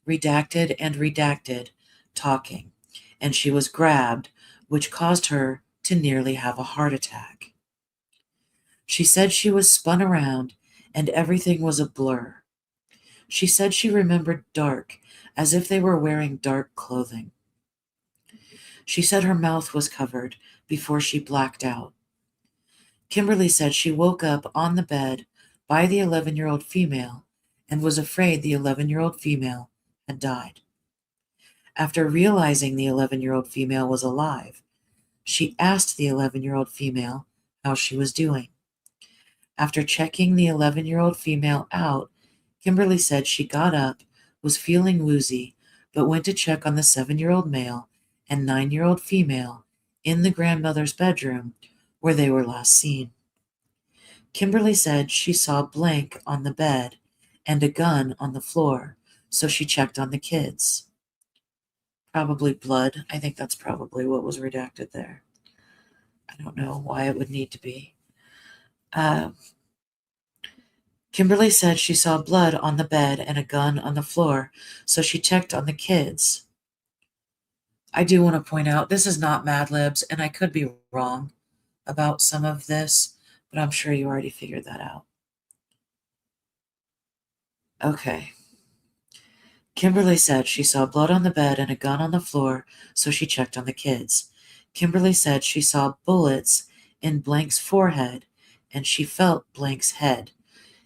redacted and redacted talking, and she was grabbed, which caused her to nearly have a heart attack. She said she was spun around and everything was a blur. She said she remembered dark, as if they were wearing dark clothing. She said her mouth was covered before she blacked out. Kimberlee said she woke up on the bed by the 11-year-old female and was afraid the 11-year-old female had died. After realizing the 11-year-old female was alive, she asked the 11-year-old female how she was doing. After checking the 11-year-old female out, Kimberlee said she got up, was feeling woozy, but went to check on the 7-year-old male and 9-year-old female in the grandmother's bedroom where they were last seen. Kimberlee said she saw blank on the bed and a gun on the floor, so she checked on the kids. Probably blood. I think that's probably what was redacted there. I don't know why it would need to be. Kimberlee said she saw blood on the bed and a gun on the floor, so she checked on the kids. I do want to point out, this is not Mad Libs, and I could be wrong about some of this, but I'm sure you already figured that out. Okay. Kimberlee said she saw blood on the bed and a gun on the floor, so she checked on the kids. Kimberlee said she saw bullets in Blank's forehead, and she felt Blank's head,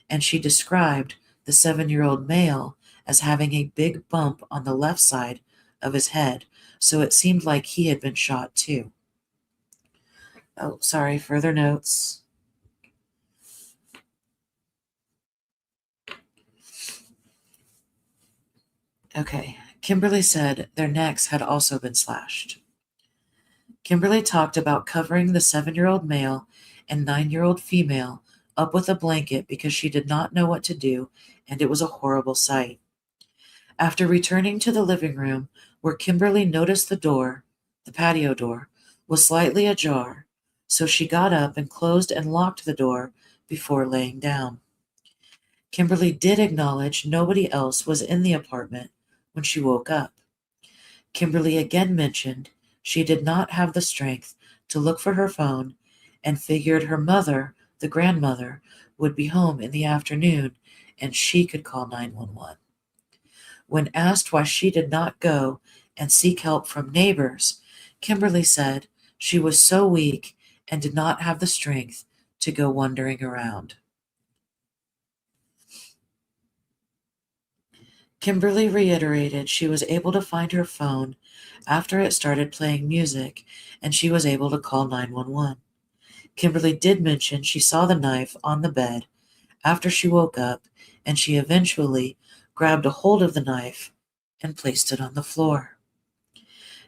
and she described the 7-year-old male as having a big bump on the left side of his head, so it seemed like he had been shot too. Oh, sorry, further notes. Okay, Kimberlee said their necks had also been slashed. Kimberlee talked about covering the 7-year-old male and 9-year-old female up with a blanket because she did not know what to do, and it was a horrible sight. After returning to the living room, where Kimberlee noticed the door, the patio door, was slightly ajar, so she got up and closed and locked the door before laying down. Kimberlee did acknowledge nobody else was in the apartment when she woke up. Kimberlee again mentioned she did not have the strength to look for her phone and figured her mother, the grandmother, would be home in the afternoon and she could call 911. When asked why she did not go and seek help from neighbors, Kimberlee said she was so weak and did not have the strength to go wandering around. Kimberlee reiterated she was able to find her phone after it started playing music and she was able to call 911. Kimberlee did mention she saw the knife on the bed after she woke up and she eventually grabbed a hold of the knife and placed it on the floor.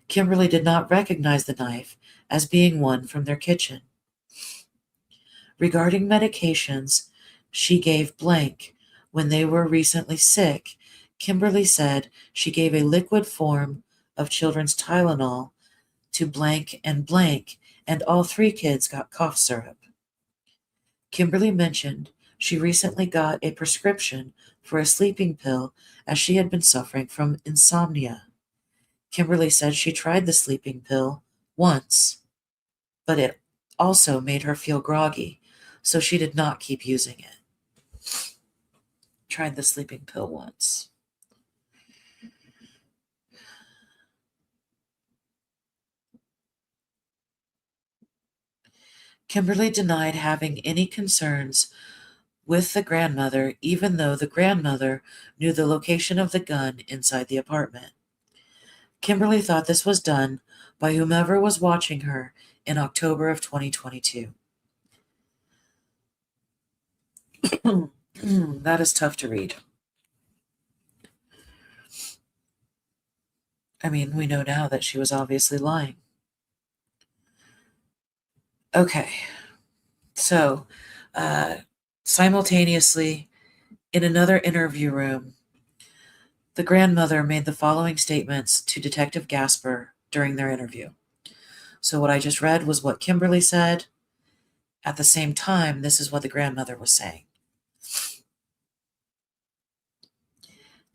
Kimberlee did not recognize the knife as being one from their kitchen. Regarding medications she gave blank when they were recently sick, Kimberlee said she gave a liquid form of children's Tylenol to blank, and all 3 kids got cough syrup. Kimberlee mentioned she recently got a prescription for a sleeping pill as she had been suffering from insomnia. Kimberlee said she tried the sleeping pill once, but it also made her feel groggy, so she did not keep using it. Tried the sleeping pill once. Kimberlee denied having any concerns with the grandmother, even though the grandmother knew the location of the gun inside the apartment. Kimberlee thought this was done by whomever was watching her in October of 2022. That is tough to read. I mean, we know now that she was obviously lying. Okay, so simultaneously, in another interview room, the grandmother made the following statements to Detective Gasper during their interview. So what I just read was what Kimberlee said. At the same time, this is what the grandmother was saying.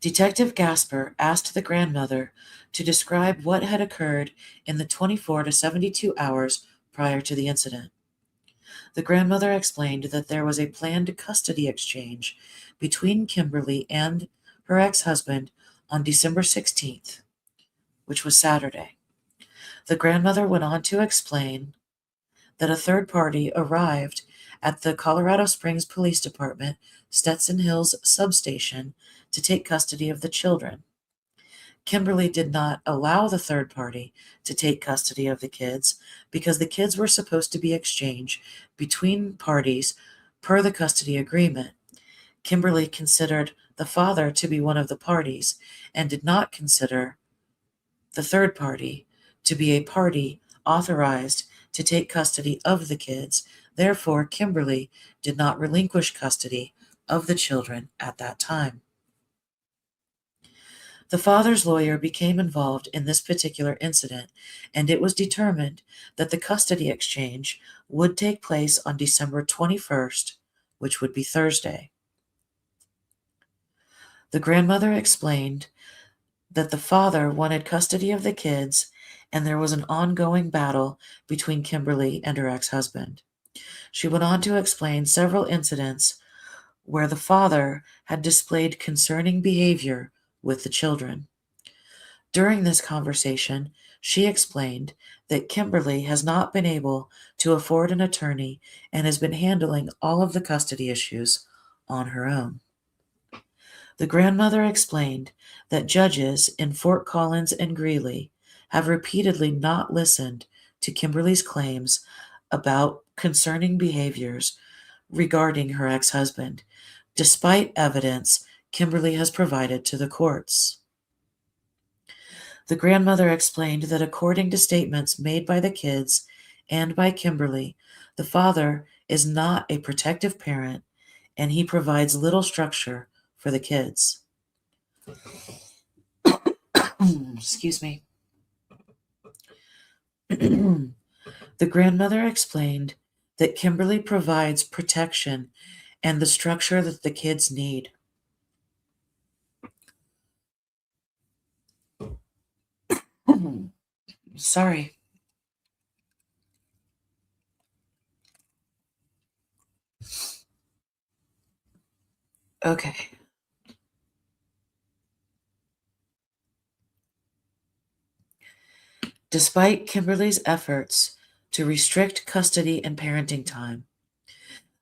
Detective Gasper asked the grandmother to describe what had occurred in the 24 to 72 hours prior to the incident. The grandmother explained that there was a planned custody exchange between Kimberlee and her ex-husband on December 16th, which was Saturday. The grandmother went on to explain that a third party arrived at the Colorado Springs Police Department, Stetson Hills substation, to take custody of the children. Kimberlee did not allow the third party to take custody of the kids because the kids were supposed to be exchanged between parties per the custody agreement. Kimberlee considered the father to be one of the parties and did not consider the third party to be a party authorized to take custody of the kids. Therefore, Kimberlee did not relinquish custody of the children at that time. The father's lawyer became involved in this particular incident, and it was determined that the custody exchange would take place on December 21st, which would be Thursday. The grandmother explained that the father wanted custody of the kids, and there was an ongoing battle between Kimberlee and her ex-husband. She went on to explain several incidents where the father had displayed concerning behavior with the children. During this conversation, she explained that Kimberlee has not been able to afford an attorney and has been handling all of the custody issues on her own. The grandmother explained that judges in Fort Collins and Greeley have repeatedly not listened to Kimberlee's claims about concerning behaviors regarding her ex-husband, despite evidence Kimberlee has provided to the courts. The grandmother explained that according to statements made by the kids and by Kimberlee, the father is not a protective parent and he provides little structure for the kids. Excuse me. The The grandmother explained that Kimberlee provides protection and the structure that the kids need. Sorry. Okay. Despite Kimberlee's efforts to restrict custody and parenting time,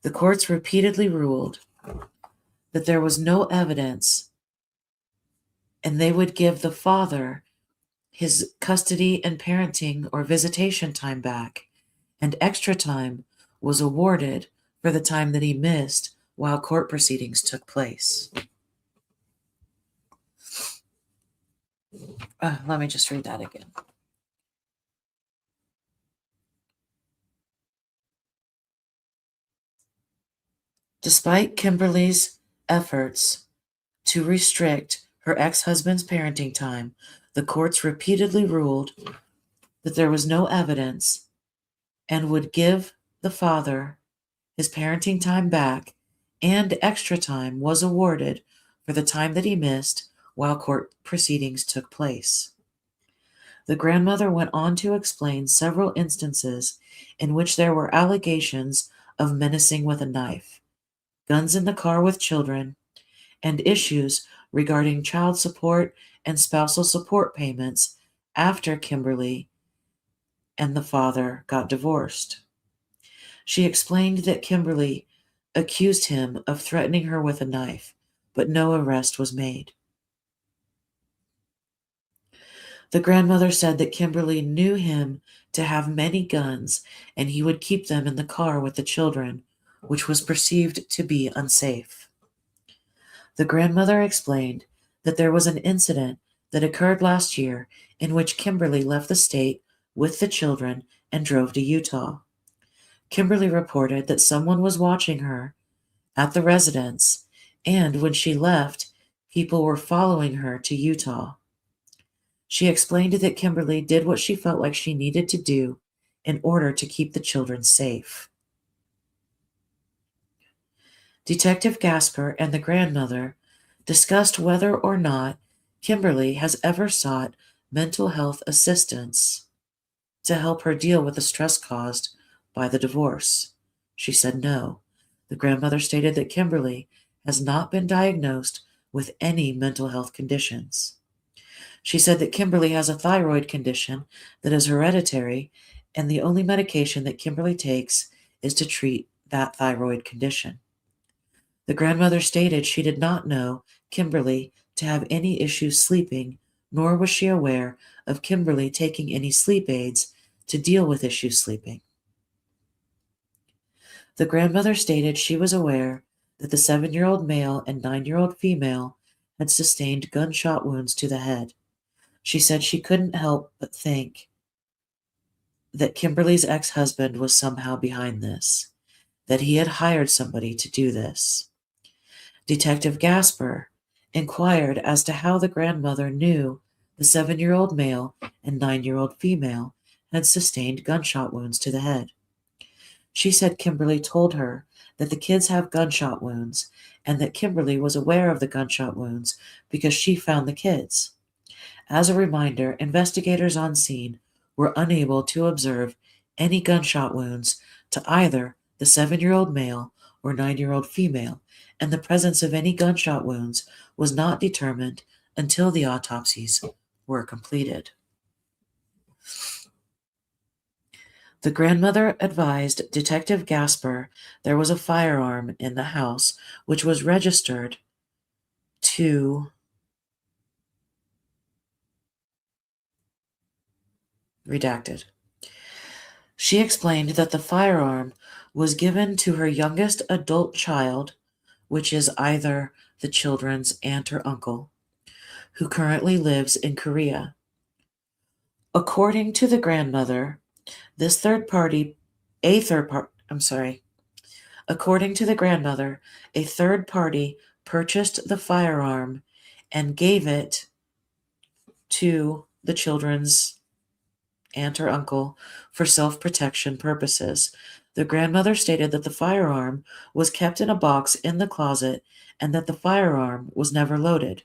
the courts repeatedly ruled that there was no evidence and they would give the father his custody and parenting or visitation time back, and extra time was awarded for the time that he missed while court proceedings took place. Let me just read that again. Despite Kimberlee's efforts to restrict her ex-husband's parenting time, the courts repeatedly ruled that there was no evidence and would give the father his parenting time back, and extra time was awarded for the time that he missed while court proceedings took place. The grandmother went on to explain several instances in which there were allegations of menacing with a knife, guns in the car with children, and issues regarding child support and spousal support payments after Kimberlee and the father got divorced. She explained that Kimberlee accused him of threatening her with a knife, but no arrest was made. The grandmother said that Kimberlee knew him to have many guns and he would keep them in the car with the children, which was perceived to be unsafe. The grandmother explained that there was an incident that occurred last year in which Kimberlee left the state with the children and drove to Utah. Kimberlee reported that someone was watching her at the residence, and when she left, people were following her to Utah. She explained that Kimberlee did what she felt like she needed to do in order to keep the children safe. Detective Gasper and the grandmother discussed whether or not Kimberlee has ever sought mental health assistance to help her deal with the stress caused by the divorce. She said no. The grandmother stated that Kimberlee has not been diagnosed with any mental health conditions. She said that Kimberlee has a thyroid condition that is hereditary, and the only medication that Kimberlee takes is to treat that thyroid condition. The grandmother stated she did not know Kimberlee to have any issues sleeping, nor was she aware of Kimberlee taking any sleep aids to deal with issues sleeping. The grandmother stated she was aware that the 7-year-old male and 9-year-old female had sustained gunshot wounds to the head. She said she couldn't help but think that Kimberlee's ex-husband was somehow behind this, that he had hired somebody to do this. Detective Gasper inquired as to how the grandmother knew the 7-year-old male and 9-year-old female had sustained gunshot wounds to the head. She said Kimberlee told her that the kids have gunshot wounds and that Kimberlee was aware of the gunshot wounds because she found the kids. As a reminder, investigators on scene were unable to observe any gunshot wounds to either the 7-year-old male or 9-year-old female, and the presence of any gunshot wounds was not determined until the autopsies were completed. The grandmother advised Detective Gasper there was a firearm in the house which was registered to redacted. She explained that the firearm was given to her youngest adult child, which is either the children's aunt or uncle, who currently lives in Korea. According to the grandmother, according to the grandmother, a third party purchased the firearm and gave it to the children's and her uncle for self-protection purposes. The grandmother stated that the firearm was kept in a box in the closet and that the firearm was never loaded.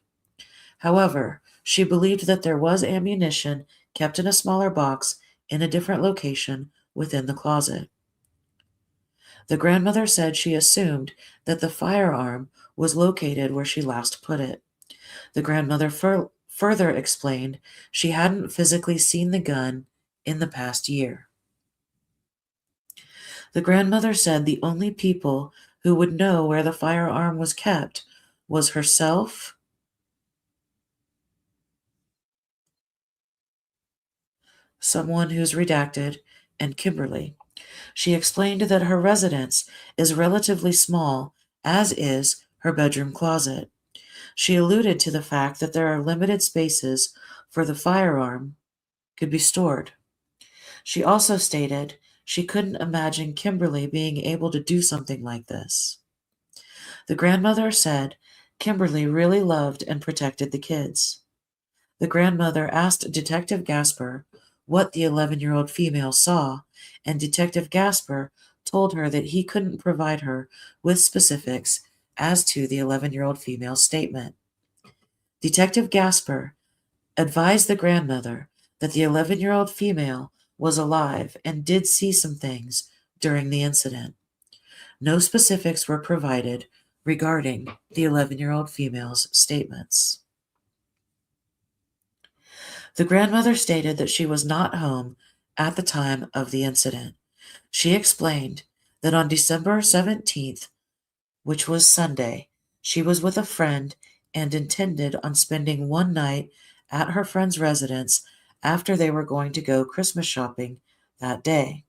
However, she believed that there was ammunition kept in a smaller box in a different location within the closet. The grandmother said she assumed that the firearm was located where she last put it. The grandmother further explained she hadn't physically seen the gun in the past year. The grandmother said the only people who would know where the firearm was kept was herself, someone who's redacted, and Kimberlee. She explained that her residence is relatively small, as is her bedroom closet. She alluded to the fact that there are limited spaces for the firearm could be stored. She also stated she couldn't imagine Kimberlee being able to do something like this. The grandmother said Kimberlee really loved and protected the kids. The grandmother asked Detective Gasper what the 11-year-old female saw, and Detective Gasper told her that he couldn't provide her with specifics as to the 11-year-old female's statement. Detective Gasper advised the grandmother that the 11-year-old female was alive and did see some things during the incident. No specifics were provided regarding the 11-year-old female's statements. The grandmother stated that she was not home at the time of the incident. She explained that on December 17th, which was Sunday, she was with a friend and intended on spending one night at her friend's residence after they were going to go Christmas shopping that day.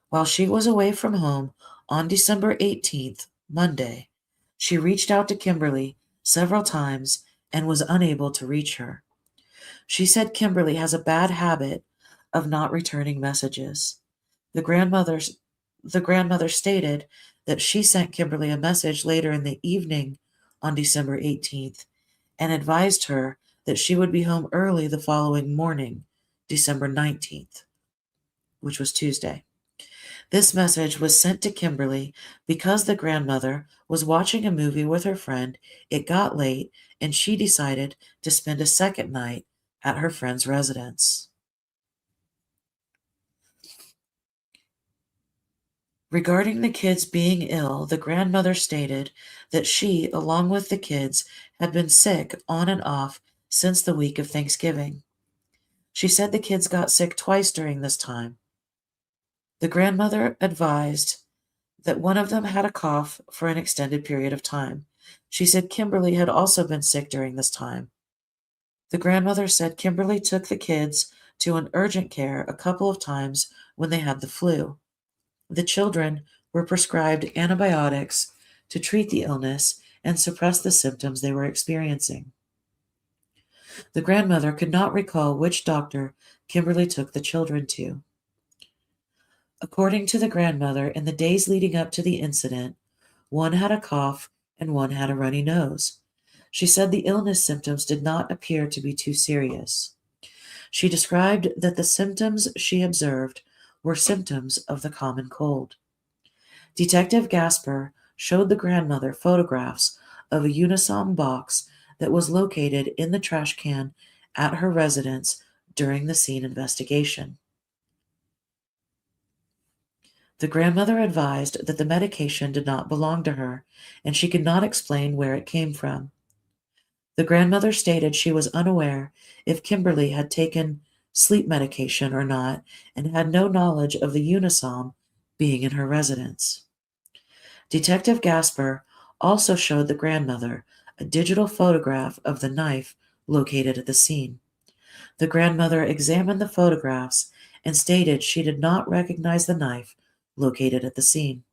While she was away from home on December 18th, Monday, she reached out to Kimberlee several times and was unable to reach her. She said Kimberlee has a bad habit of not returning messages. The grandmother stated that she sent Kimberlee a message later in the evening on December 18th and advised her that she would be home early the following morning, December 19th, which was Tuesday. This message was sent to Kimberlee because the grandmother was watching a movie with her friend. It got late, and she decided to spend a second night at her friend's residence. Regarding the kids being ill, the grandmother stated that she, along with the kids, had been sick on and off since the week of Thanksgiving. She said the kids got sick twice during this time. The grandmother advised that one of them had a cough for an extended period of time. She said Kimberlee had also been sick during this time. The grandmother said Kimberlee took the kids to an urgent care a couple of times when they had the flu. The children were prescribed antibiotics to treat the illness and suppress the symptoms they were experiencing. The grandmother could not recall which doctor Kimberlee took the children to. According to the grandmother, in the days leading up to the incident, one had a cough and one had a runny nose. She said the illness symptoms did not appear to be too serious. She described that the symptoms she observed were symptoms of the common cold. Detective Gasper showed the grandmother photographs of a Unisom box that was located in the trash can at her residence during the scene investigation. The grandmother advised that the medication did not belong to her, and she could not explain where it came from. The grandmother stated she was unaware if Kimberlee had taken sleep medication or not, and had no knowledge of the Unisom being in her residence. Detective Gasper also showed the grandmother a digital photograph of the knife located at the scene. The grandmother examined the photographs and stated she did not recognize the knife located at the scene.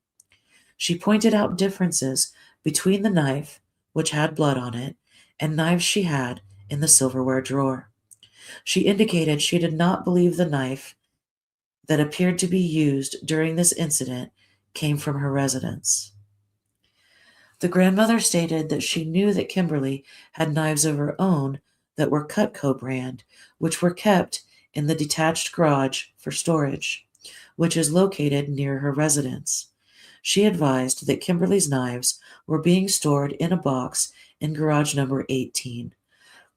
She pointed out differences between the knife, which had blood on it, and knives she had in the silverware drawer. She indicated she did not believe the knife that appeared to be used during this incident came from her residence. The grandmother stated that she knew that Kimberlee had knives of her own that were Cutco brand, which were kept in the detached garage for storage, which is located near her residence. She advised that Kimberlee's knives were being stored in a box in garage number 18.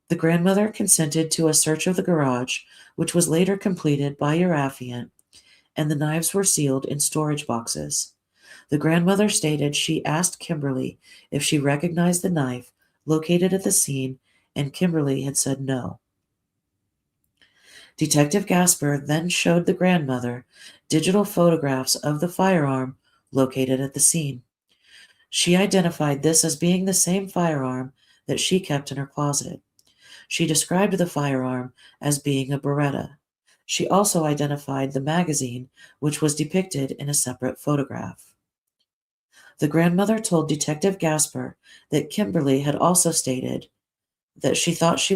The grandmother consented to a search of the garage, which was later completed by your affiant, and the knives were sealed in storage boxes. The grandmother stated she asked Kimberlee if she recognized the knife located at the scene, and Kimberlee had said no. Detective Gasper then showed the grandmother digital photographs of the firearm located at the scene. She identified this as being the same firearm that she kept in her closet. She described the firearm as being a Beretta. She also identified the magazine, which was depicted in a separate photograph. The grandmother told Detective Gasper that Kimberlee had also stated that she thought she,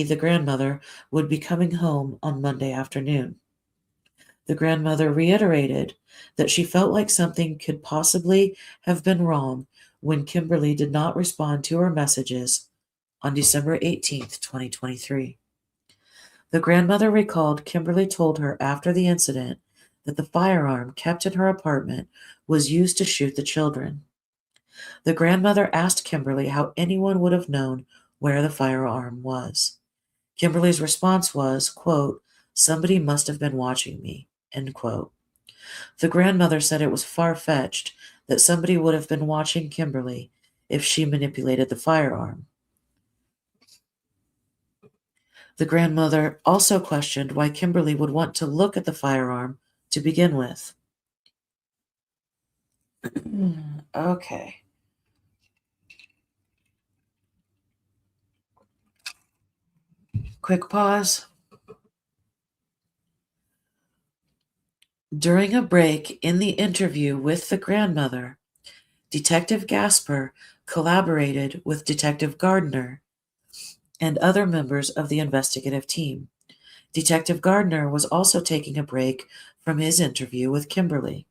the grandmother, would be coming home on Monday afternoon. The grandmother reiterated that she felt like something could possibly have been wrong when Kimberlee did not respond to her messages on December 18th, 2023. The grandmother recalled Kimberlee told her after the incident that the firearm kept in her apartment was used to shoot the children. The grandmother asked Kimberlee how anyone would have known where the firearm was. Kimberlee's response was, quote, "Somebody must have been watching me," end quote. The grandmother said it was far-fetched that somebody would have been watching Kimberlee if she manipulated the firearm. The grandmother also questioned why Kimberlee would want to look at the firearm to begin with. Okay. Quick pause. During a break in the interview with the grandmother, Detective Gasper collaborated with Detective Gardner and other members of the investigative team. Detective Gardner was also taking a break from his interview with Kimberlee.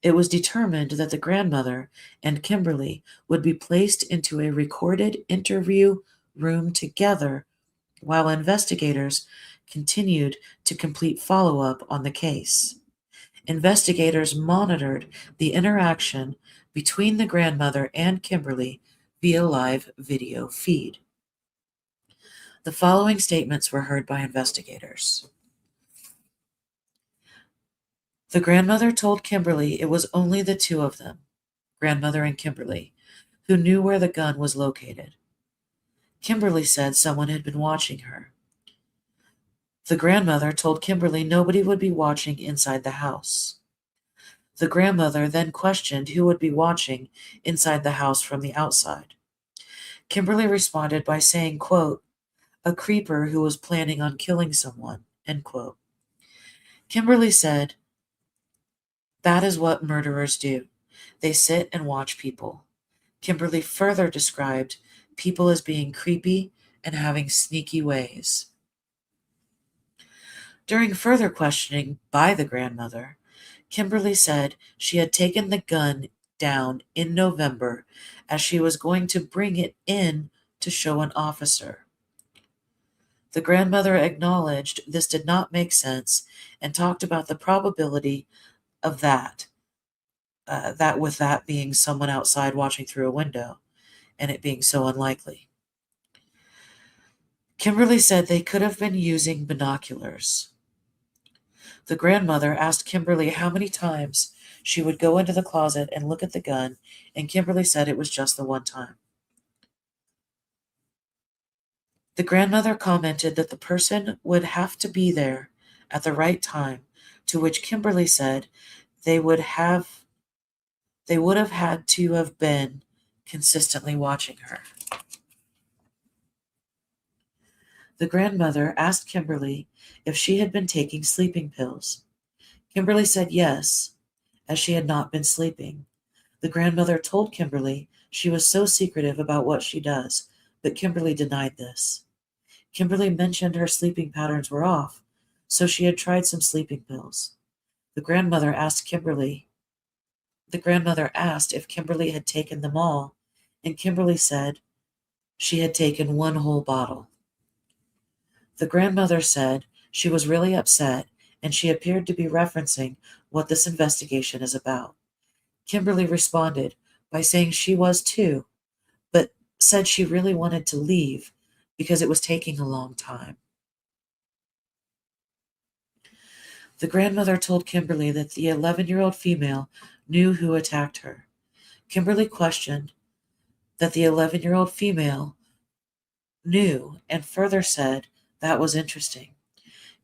It was determined that the grandmother and Kimberlee would be placed into a recorded interview room together while investigators continued to complete follow-up on the case. Investigators monitored the interaction between the grandmother and Kimberlee via live video feed. The following statements were heard by investigators. The grandmother told Kimberlee it was only the two of them, grandmother and Kimberlee, who knew where the gun was located. Kimberlee said someone had been watching her. The grandmother told Kimberlee nobody would be watching inside the house. The grandmother then questioned who would be watching inside the house from the outside. Kimberlee responded by saying, quote, "A creeper who was planning on killing someone," end quote. Kimberlee said, "That is what murderers do. They sit and watch people." Kimberlee further described people as being creepy and having sneaky ways. During further questioning by the grandmother, Kimberlee said she had taken the gun down in November as she was going to bring it in to show an officer. The grandmother acknowledged this did not make sense and talked about the probability of that being someone outside watching through a window, and it being so unlikely. Kimberlee said they could have been using binoculars. The grandmother asked Kimberlee how many times she would go into the closet and look at the gun, and Kimberlee said it was just the one time. The grandmother commented that the person would have to be there at the right time, to which Kimberlee said they would have had to have been consistently watching her. The grandmother asked Kimberlee if she had been taking sleeping pills. Kimberlee said yes, as she had not been sleeping. The grandmother told Kimberlee she was so secretive about what she does, but Kimberlee denied this. Kimberlee mentioned her sleeping patterns were off, so she had tried some sleeping pills. The grandmother asked if Kimberlee had taken them all, and Kimberlee said she had taken one whole bottle. The grandmother said she was really upset, and she appeared to be referencing what this investigation is about. Kimberlee responded by saying she was too, but said she really wanted to leave because it was taking a long time. The grandmother told Kimberlee that the 11-year-old female knew who attacked her. Kimberlee questioned that the 11-year-old female knew and further said that was interesting.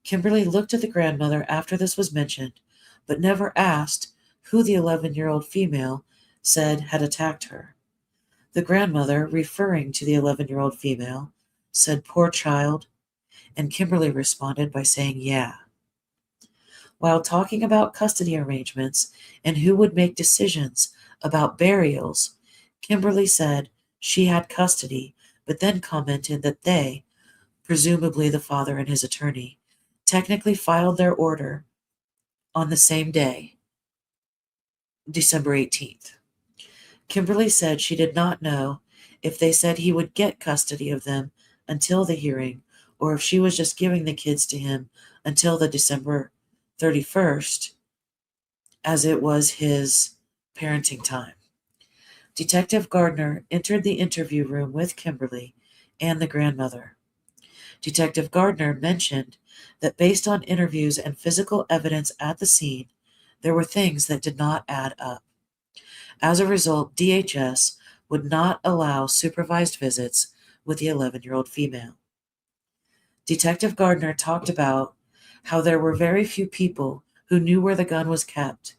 Kimberlee looked at the grandmother after this was mentioned, but never asked who the 11-year-old female said had attacked her. The grandmother, referring to the 11-year-old female, said, "Poor child," and Kimberlee responded by saying, "Yeah." While talking about custody arrangements and who would make decisions about burials, Kimberlee said she had custody, but then commented that they, presumably the father and his attorney, technically filed their order on the same day, December 18th. Kimberlee said she did not know if they said he would get custody of them until the hearing, or if she was just giving the kids to him until the December 31st, as it was his parenting time. Detective Gardner entered the interview room with Kimberlee and the grandmother. Detective Gardner mentioned that based on interviews and physical evidence at the scene, there were things that did not add up. As a result, DHS would not allow supervised visits with the 11-year-old female. Detective Gardner talked about how there were very few people who knew where the gun was kept,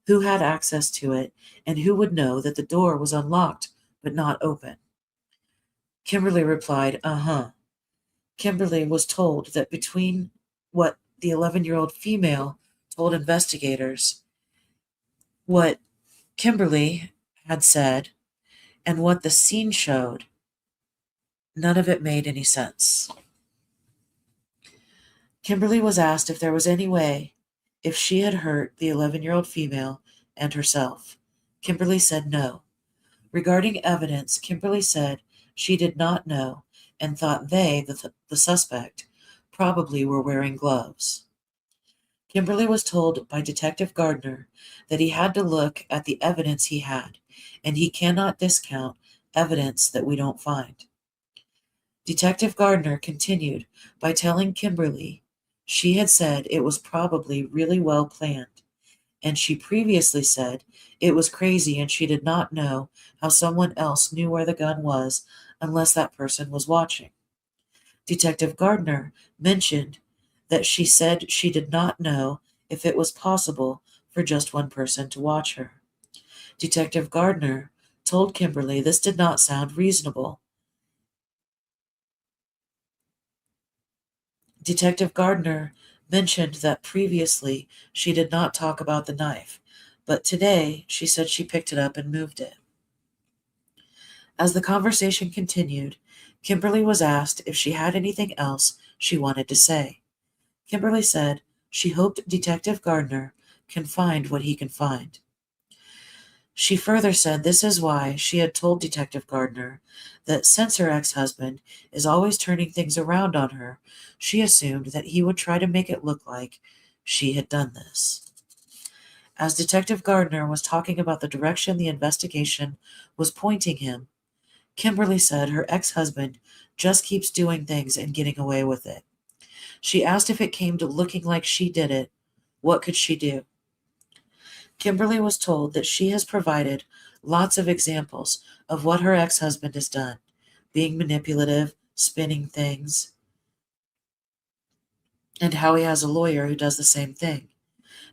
who had access to it, and who would know that the door was unlocked but not open. Kimberlee replied, "Uh-huh." Kimberlee was told that between what the 11-year-old female told investigators, what Kimberlee had said, and what the scene showed, none of it made any sense. Kimberlee was asked if there was any way if she had hurt the 11-year-old female and herself. Kimberlee said no. Regarding evidence, Kimberlee said she did not know and thought they, the suspect, probably were wearing gloves. Kimberlee was told by Detective Gardner that he had to look at the evidence he had, and he cannot discount evidence that we don't find. Detective Gardner continued by telling Kimberlee she had said it was probably really well planned, and she previously said it was crazy and she did not know how someone else knew where the gun was unless that person was watching. Detective Gardner mentioned that she said she did not know if it was possible for just one person to watch her. Detective Gardner told Kimberlee this did not sound reasonable. Detective Gardner mentioned that previously she did not talk about the knife, but today she said she picked it up and moved it. As the conversation continued, Kimberlee was asked if she had anything else she wanted to say. Kimberlee said she hoped Detective Gardner can find what he can find. She further said this is why she had told Detective Gardner that since her ex-husband is always turning things around on her, she assumed that he would try to make it look like she had done this. As Detective Gardner was talking about the direction the investigation was pointing him, Kimberlee said her ex-husband just keeps doing things and getting away with it. She asked if it came to looking like she did it, what could she do? Kimberlee was told that she has provided lots of examples of what her ex-husband has done, being manipulative, spinning things, and how he has a lawyer who does the same thing.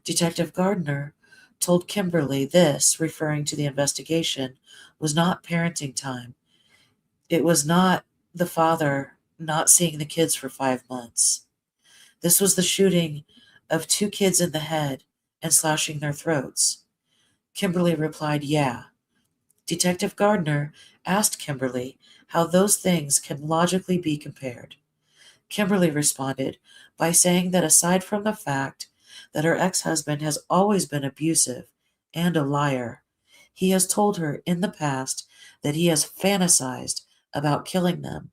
Detective Gardner told Kimberlee this, referring to the investigation, was not parenting time. It was not the father not seeing the kids for 5 months. This was the shooting of 2 kids in the head and slashing their throats. Kimberlee replied, "Yeah." Detective Gardner asked Kimberlee how those things can logically be compared. Kimberlee responded by saying that aside from the fact that her ex-husband has always been abusive and a liar, he has told her in the past that he has fantasized about killing them,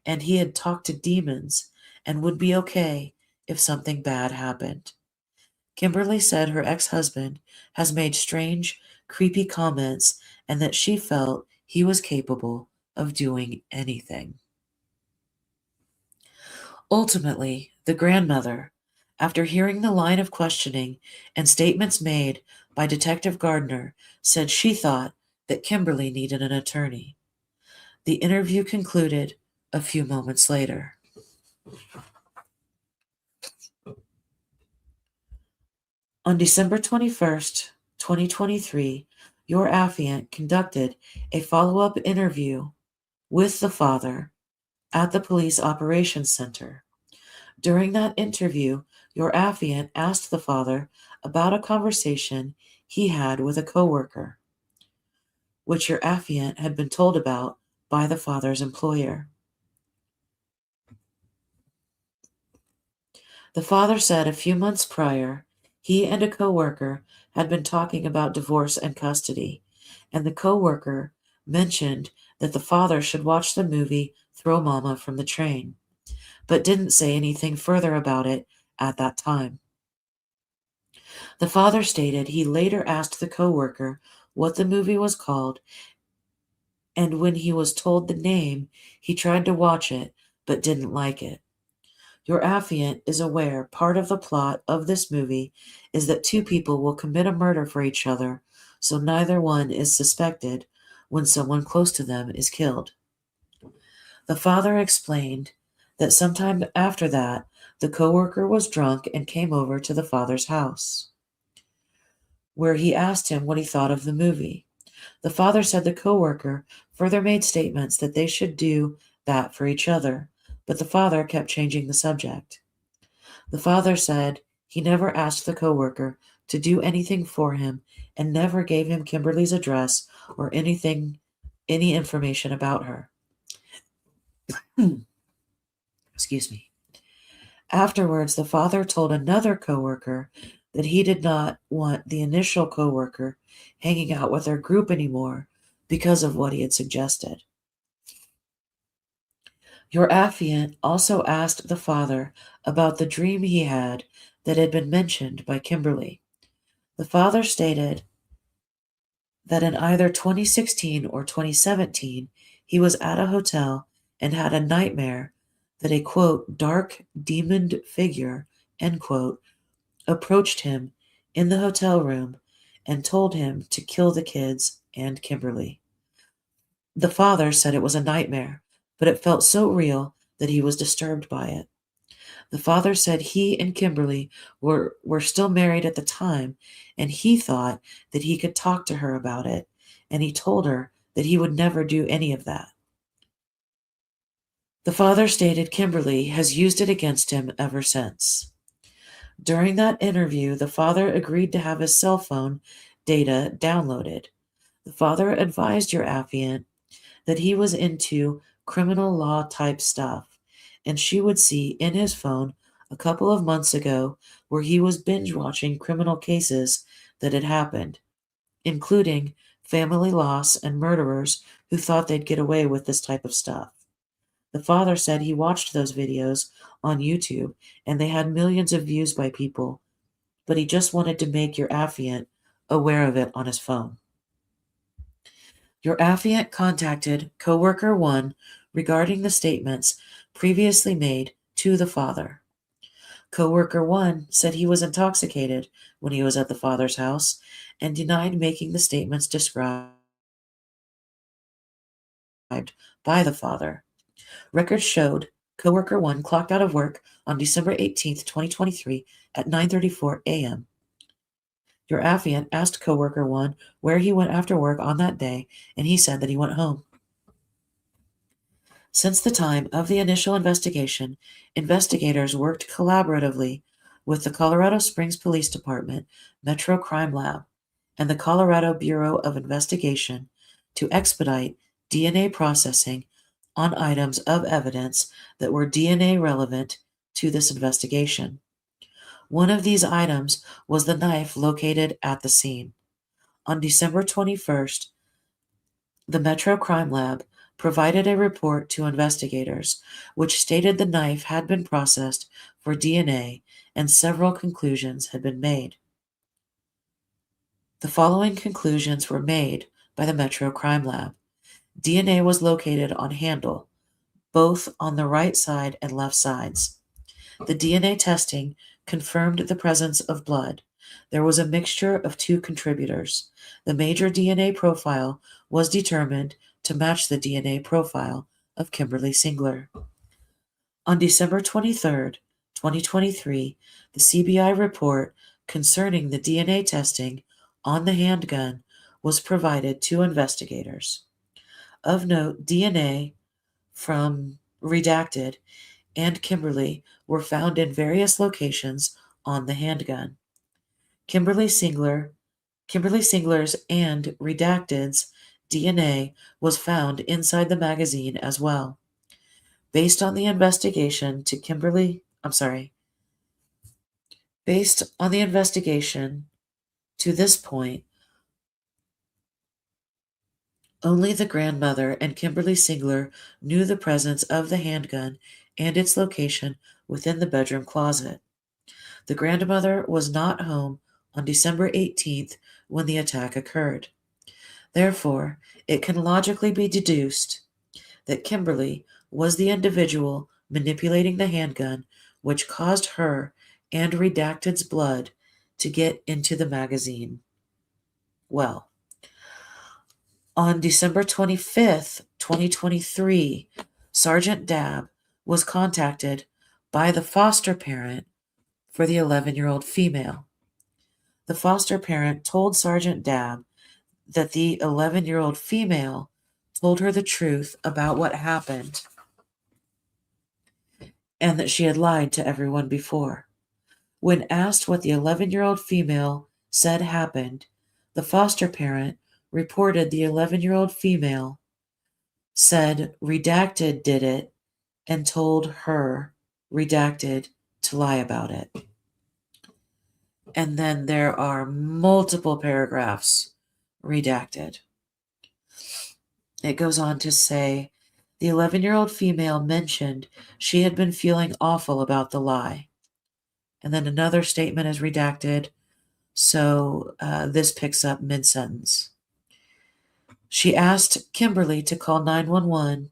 and he had talked to demons and would be okay if something bad happened. Kimberlee said her ex-husband has made strange, creepy comments and that she felt he was capable of doing anything. Ultimately, the grandmother, after hearing the line of questioning and statements made by Detective Gardner, said she thought that Kimberlee needed an attorney. The interview concluded a few moments later. On December 21st, 2023, your affiant conducted a follow-up interview with the father at the Police Operations Center. During that interview, your affiant asked the father about a conversation he had with a coworker, which your affiant had been told about by the father's employer. The father said a few months prior, he and a coworker had been talking about divorce and custody, and the coworker mentioned that the father should watch the movie Throw Mama from the Train, but didn't say anything further about it at that time. The father stated he later asked the coworker what the movie was called, and when he was told the name, he tried to watch it but didn't like it. Your affiant is aware part of the plot of this movie is that two people will commit a murder for each other, so neither one is suspected when someone close to them is killed. The father explained that sometime after that, the coworker was drunk and came over to the father's house, where he asked him what he thought of the movie. The father said the coworker further made statements that they should do that for each other, but the father kept changing the subject. The father said he never asked the coworker to do anything for him and never gave him Kimberlee's address or any information about her. Excuse me. Afterwards, the father told another coworker that he did not want the initial coworker hanging out with their group anymore because of what he had suggested. Your affiant also asked the father about the dream he had that had been mentioned by Kimberlee. The father stated that in either 2016 or 2017, he was at a hotel and had a nightmare that a, quote, dark demoned figure, end quote, approached him in the hotel room and told him to kill the kids and Kimberlee. The father said it was a nightmare, but it felt so real that he was disturbed by it. The father said he and Kimberlee were still married at the time, and he thought that he could talk to her about it, and he told her that he would never do any of that. The father stated Kimberlee has used it against him ever since. During that interview, the father agreed to have his cell phone data downloaded. The father advised your affiant that he was into criminal law type stuff, and she would see in his phone a couple of months ago where he was binge watching criminal cases that had happened, including family loss and murderers who thought they'd get away with this type of stuff. The father said he watched those videos on YouTube and they had millions of views by people, but he just wanted to make your affiant aware of it on his phone. Your affiant contacted coworker 1 regarding the statements previously made to the father. Coworker 1 said he was intoxicated when he was at the father's house and denied making the statements described by the father. Records showed coworker 1 clocked out of work on December 18th, 2023 at 9:34 a.m. Your affiant asked coworker 1 where he went after work on that day, and he said that he went home. Since the time of the initial investigation, investigators worked collaboratively with the Colorado Springs Police Department, Metro Crime Lab, and the Colorado Bureau of Investigation to expedite DNA processing on items of evidence that were DNA relevant to this investigation. One of these items was the knife located at the scene. On December 21st, the Metro Crime Lab provided a report to investigators, which stated the knife had been processed for DNA and several conclusions had been made. The following conclusions were made by the Metro Crime Lab. DNA was located on handle, both on the right side and left sides. The DNA testing confirmed the presence of blood. There was a mixture of two contributors. The major DNA profile was determined to match the DNA profile of Kimberlee Singler. On December 23, 2023, the CBI report concerning the DNA testing on the handgun was provided to investigators. Of note, DNA from Redacted and Kimberlee were found in various locations on the handgun. Kimberlee Singler's and Redacted's DNA was found inside the magazine as well. Based on the investigation to this point, only the grandmother and Kimberlee Singler knew the presence of the handgun and its location within the bedroom closet. The grandmother was not home on December 18th when the attack occurred. Therefore, it can logically be deduced that Kimberlee was the individual manipulating the handgun, which caused her and Redacted's blood to get into the magazine. Well, on December 25th, 2023, Sergeant Dabb was contacted by the foster parent for the 11-year-old female. The foster parent told Sergeant Dabb that the 11-year-old female told her the truth about what happened and that she had lied to everyone before. When asked what the 11-year-old female said happened, the foster parent reported the 11-year-old female said Redacted did it and told her, Redacted, to lie about it. And then there are multiple paragraphs redacted. It goes on to say, the 11-year-old female mentioned she had been feeling awful about the lie. And then another statement is redacted, so this picks up mid-sentence. She asked Kimberlee to call 911,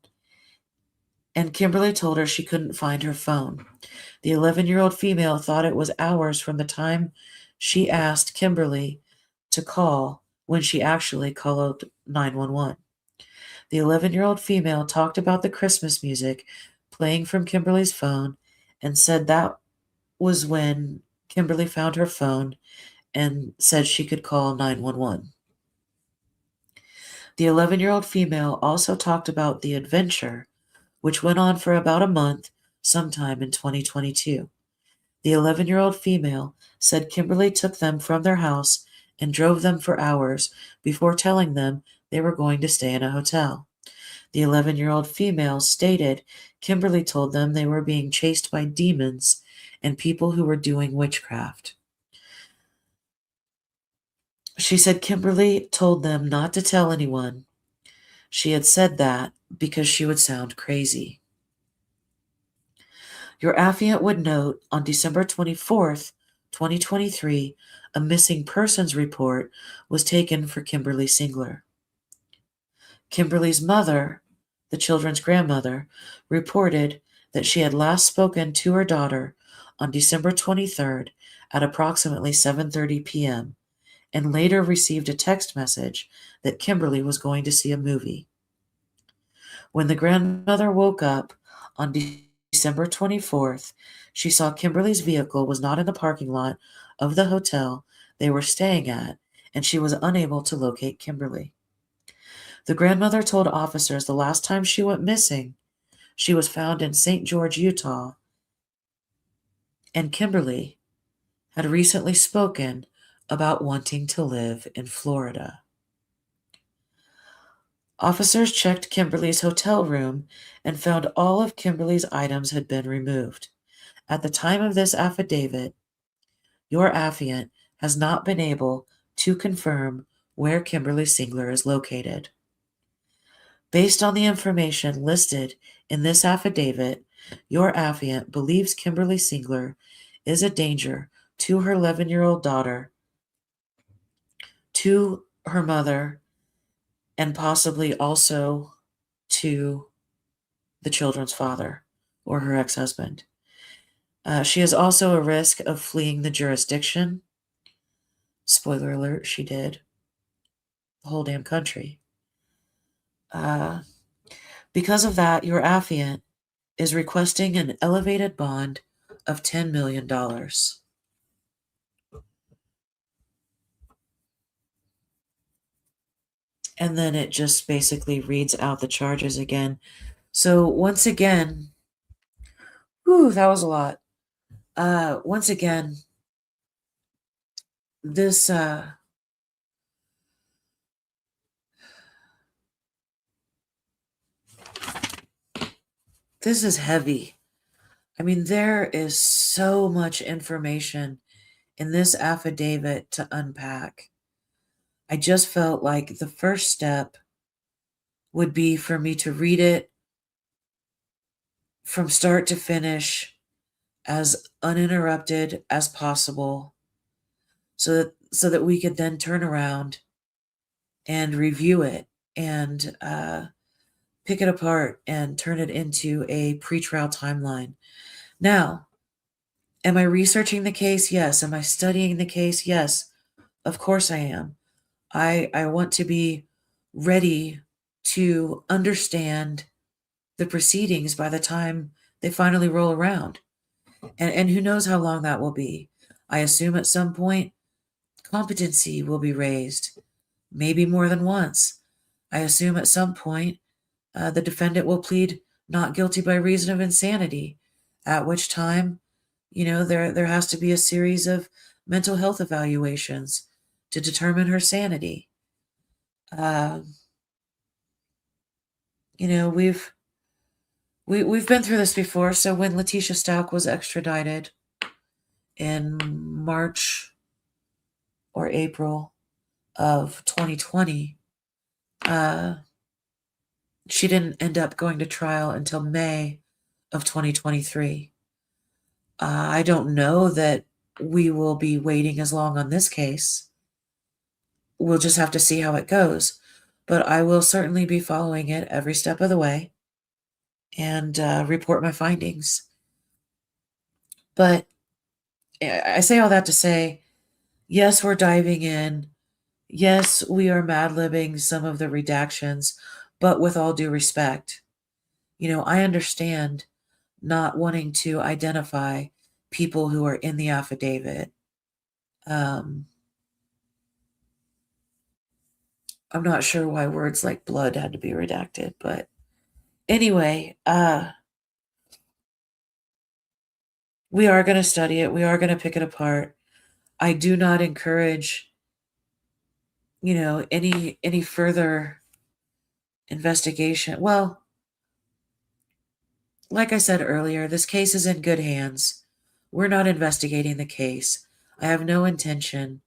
and Kimberlee told her she couldn't find her phone. The 11-year-old female thought it was hours from the time she asked Kimberlee to call when she actually called 911. The 11-year-old female talked about the Christmas music playing from Kimberlee's phone and said that was when Kimberlee found her phone and said she could call 911. The 11-year-old female also talked about the adventure, which went on for about a month sometime in 2022. The 11-year-old female said Kimberlee took them from their house and drove them for hours before telling them they were going to stay in a hotel. The 11-year-old female stated Kimberlee told them they were being chased by demons and people who were doing witchcraft. She said Kimberlee told them not to tell anyone. She had said that because she would sound crazy. Your affiant would note on December 24th, 2023, a missing persons report was taken for Kimberlee Singler. Kimberlee's mother, the children's grandmother, reported that she had last spoken to her daughter on December 23rd at approximately 7:30 p.m. and later received a text message that Kimberlee was going to see a movie. When the grandmother woke up on December 24th, she saw Kimberlee's vehicle was not in the parking lot of the hotel they were staying at, and she was unable to locate Kimberlee. The grandmother told officers the last time she went missing, she was found in St. George, Utah, and Kimberlee had recently spoken about wanting to live in Florida. Officers checked Kimberlee's hotel room and found all of Kimberlee's items had been removed. At the time of this affidavit, your affiant has not been able to confirm where Kimberlee Singler is located. Based on the information listed in this affidavit, your affiant believes Kimberlee Singler is a danger to her 11-year-old daughter, to her mother, and possibly also to the children's father or her ex-husband. She is also a risk of fleeing the jurisdiction. Spoiler alert, she did. The whole damn country. Because of that, your affiant is requesting an elevated bond of $10 million. And then it just basically reads out the charges again. So once again, that was a lot. Once again, this is heavy. I mean, there is so much information in this affidavit to unpack. I just felt like the first step would be for me to read it from start to finish as uninterrupted as possible so that we could then turn around and review it and pick it apart and turn it into a pretrial timeline. Now, am I researching the case? Yes. Am I studying the case? Yes. Of course I am. I want to be ready to understand the proceedings by the time they finally roll around. And who knows how long that will be. I assume at some point competency will be raised, maybe more than once. I assume at some point the defendant will plead not guilty by reason of insanity, at which time, there has to be a series of mental health evaluations to determine her sanity. We've been through this before. So when Letitia Stalk was extradited in March or April of 2020, she didn't end up going to trial until May of 2023. I don't know that we will be waiting as long on this case. We'll just have to see how it goes. But I will certainly be following it every step of the way and report my findings. But I say all that to say, yes, we're diving in. Yes, we are mad-libbing some of the redactions, but with all due respect. I understand not wanting to identify people who are in the affidavit. I'm not sure why words like blood had to be redacted, but anyway, we are going to study it. We are going to pick it apart. I do not encourage, any further investigation. Well, like I said earlier, this case is in good hands. We're not investigating the case. I have no intention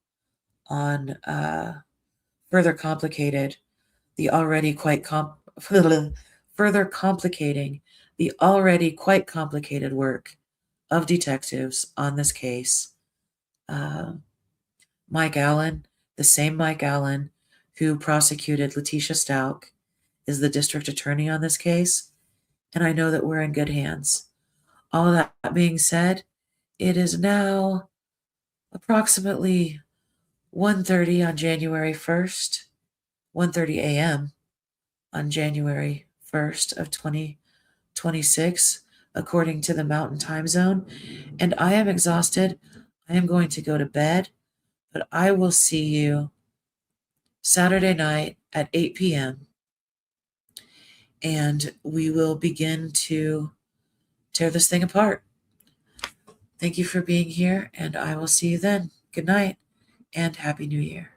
on further complicating the already quite complicated work of detectives on this case. Mike Allen, the same Mike Allen who prosecuted Letitia Stalk, is the district attorney on this case, and I know that we're in good hands. All that being said, it is now approximately 1:30 on January 1st, 1:30 a.m. on January 1st of 2026, according to the Mountain Time Zone, and I am exhausted. I am going to go to bed, but I will see you Saturday night at 8 p.m., and we will begin to tear this thing apart. Thank you for being here, and I will see you then. Good night, and Happy New Year.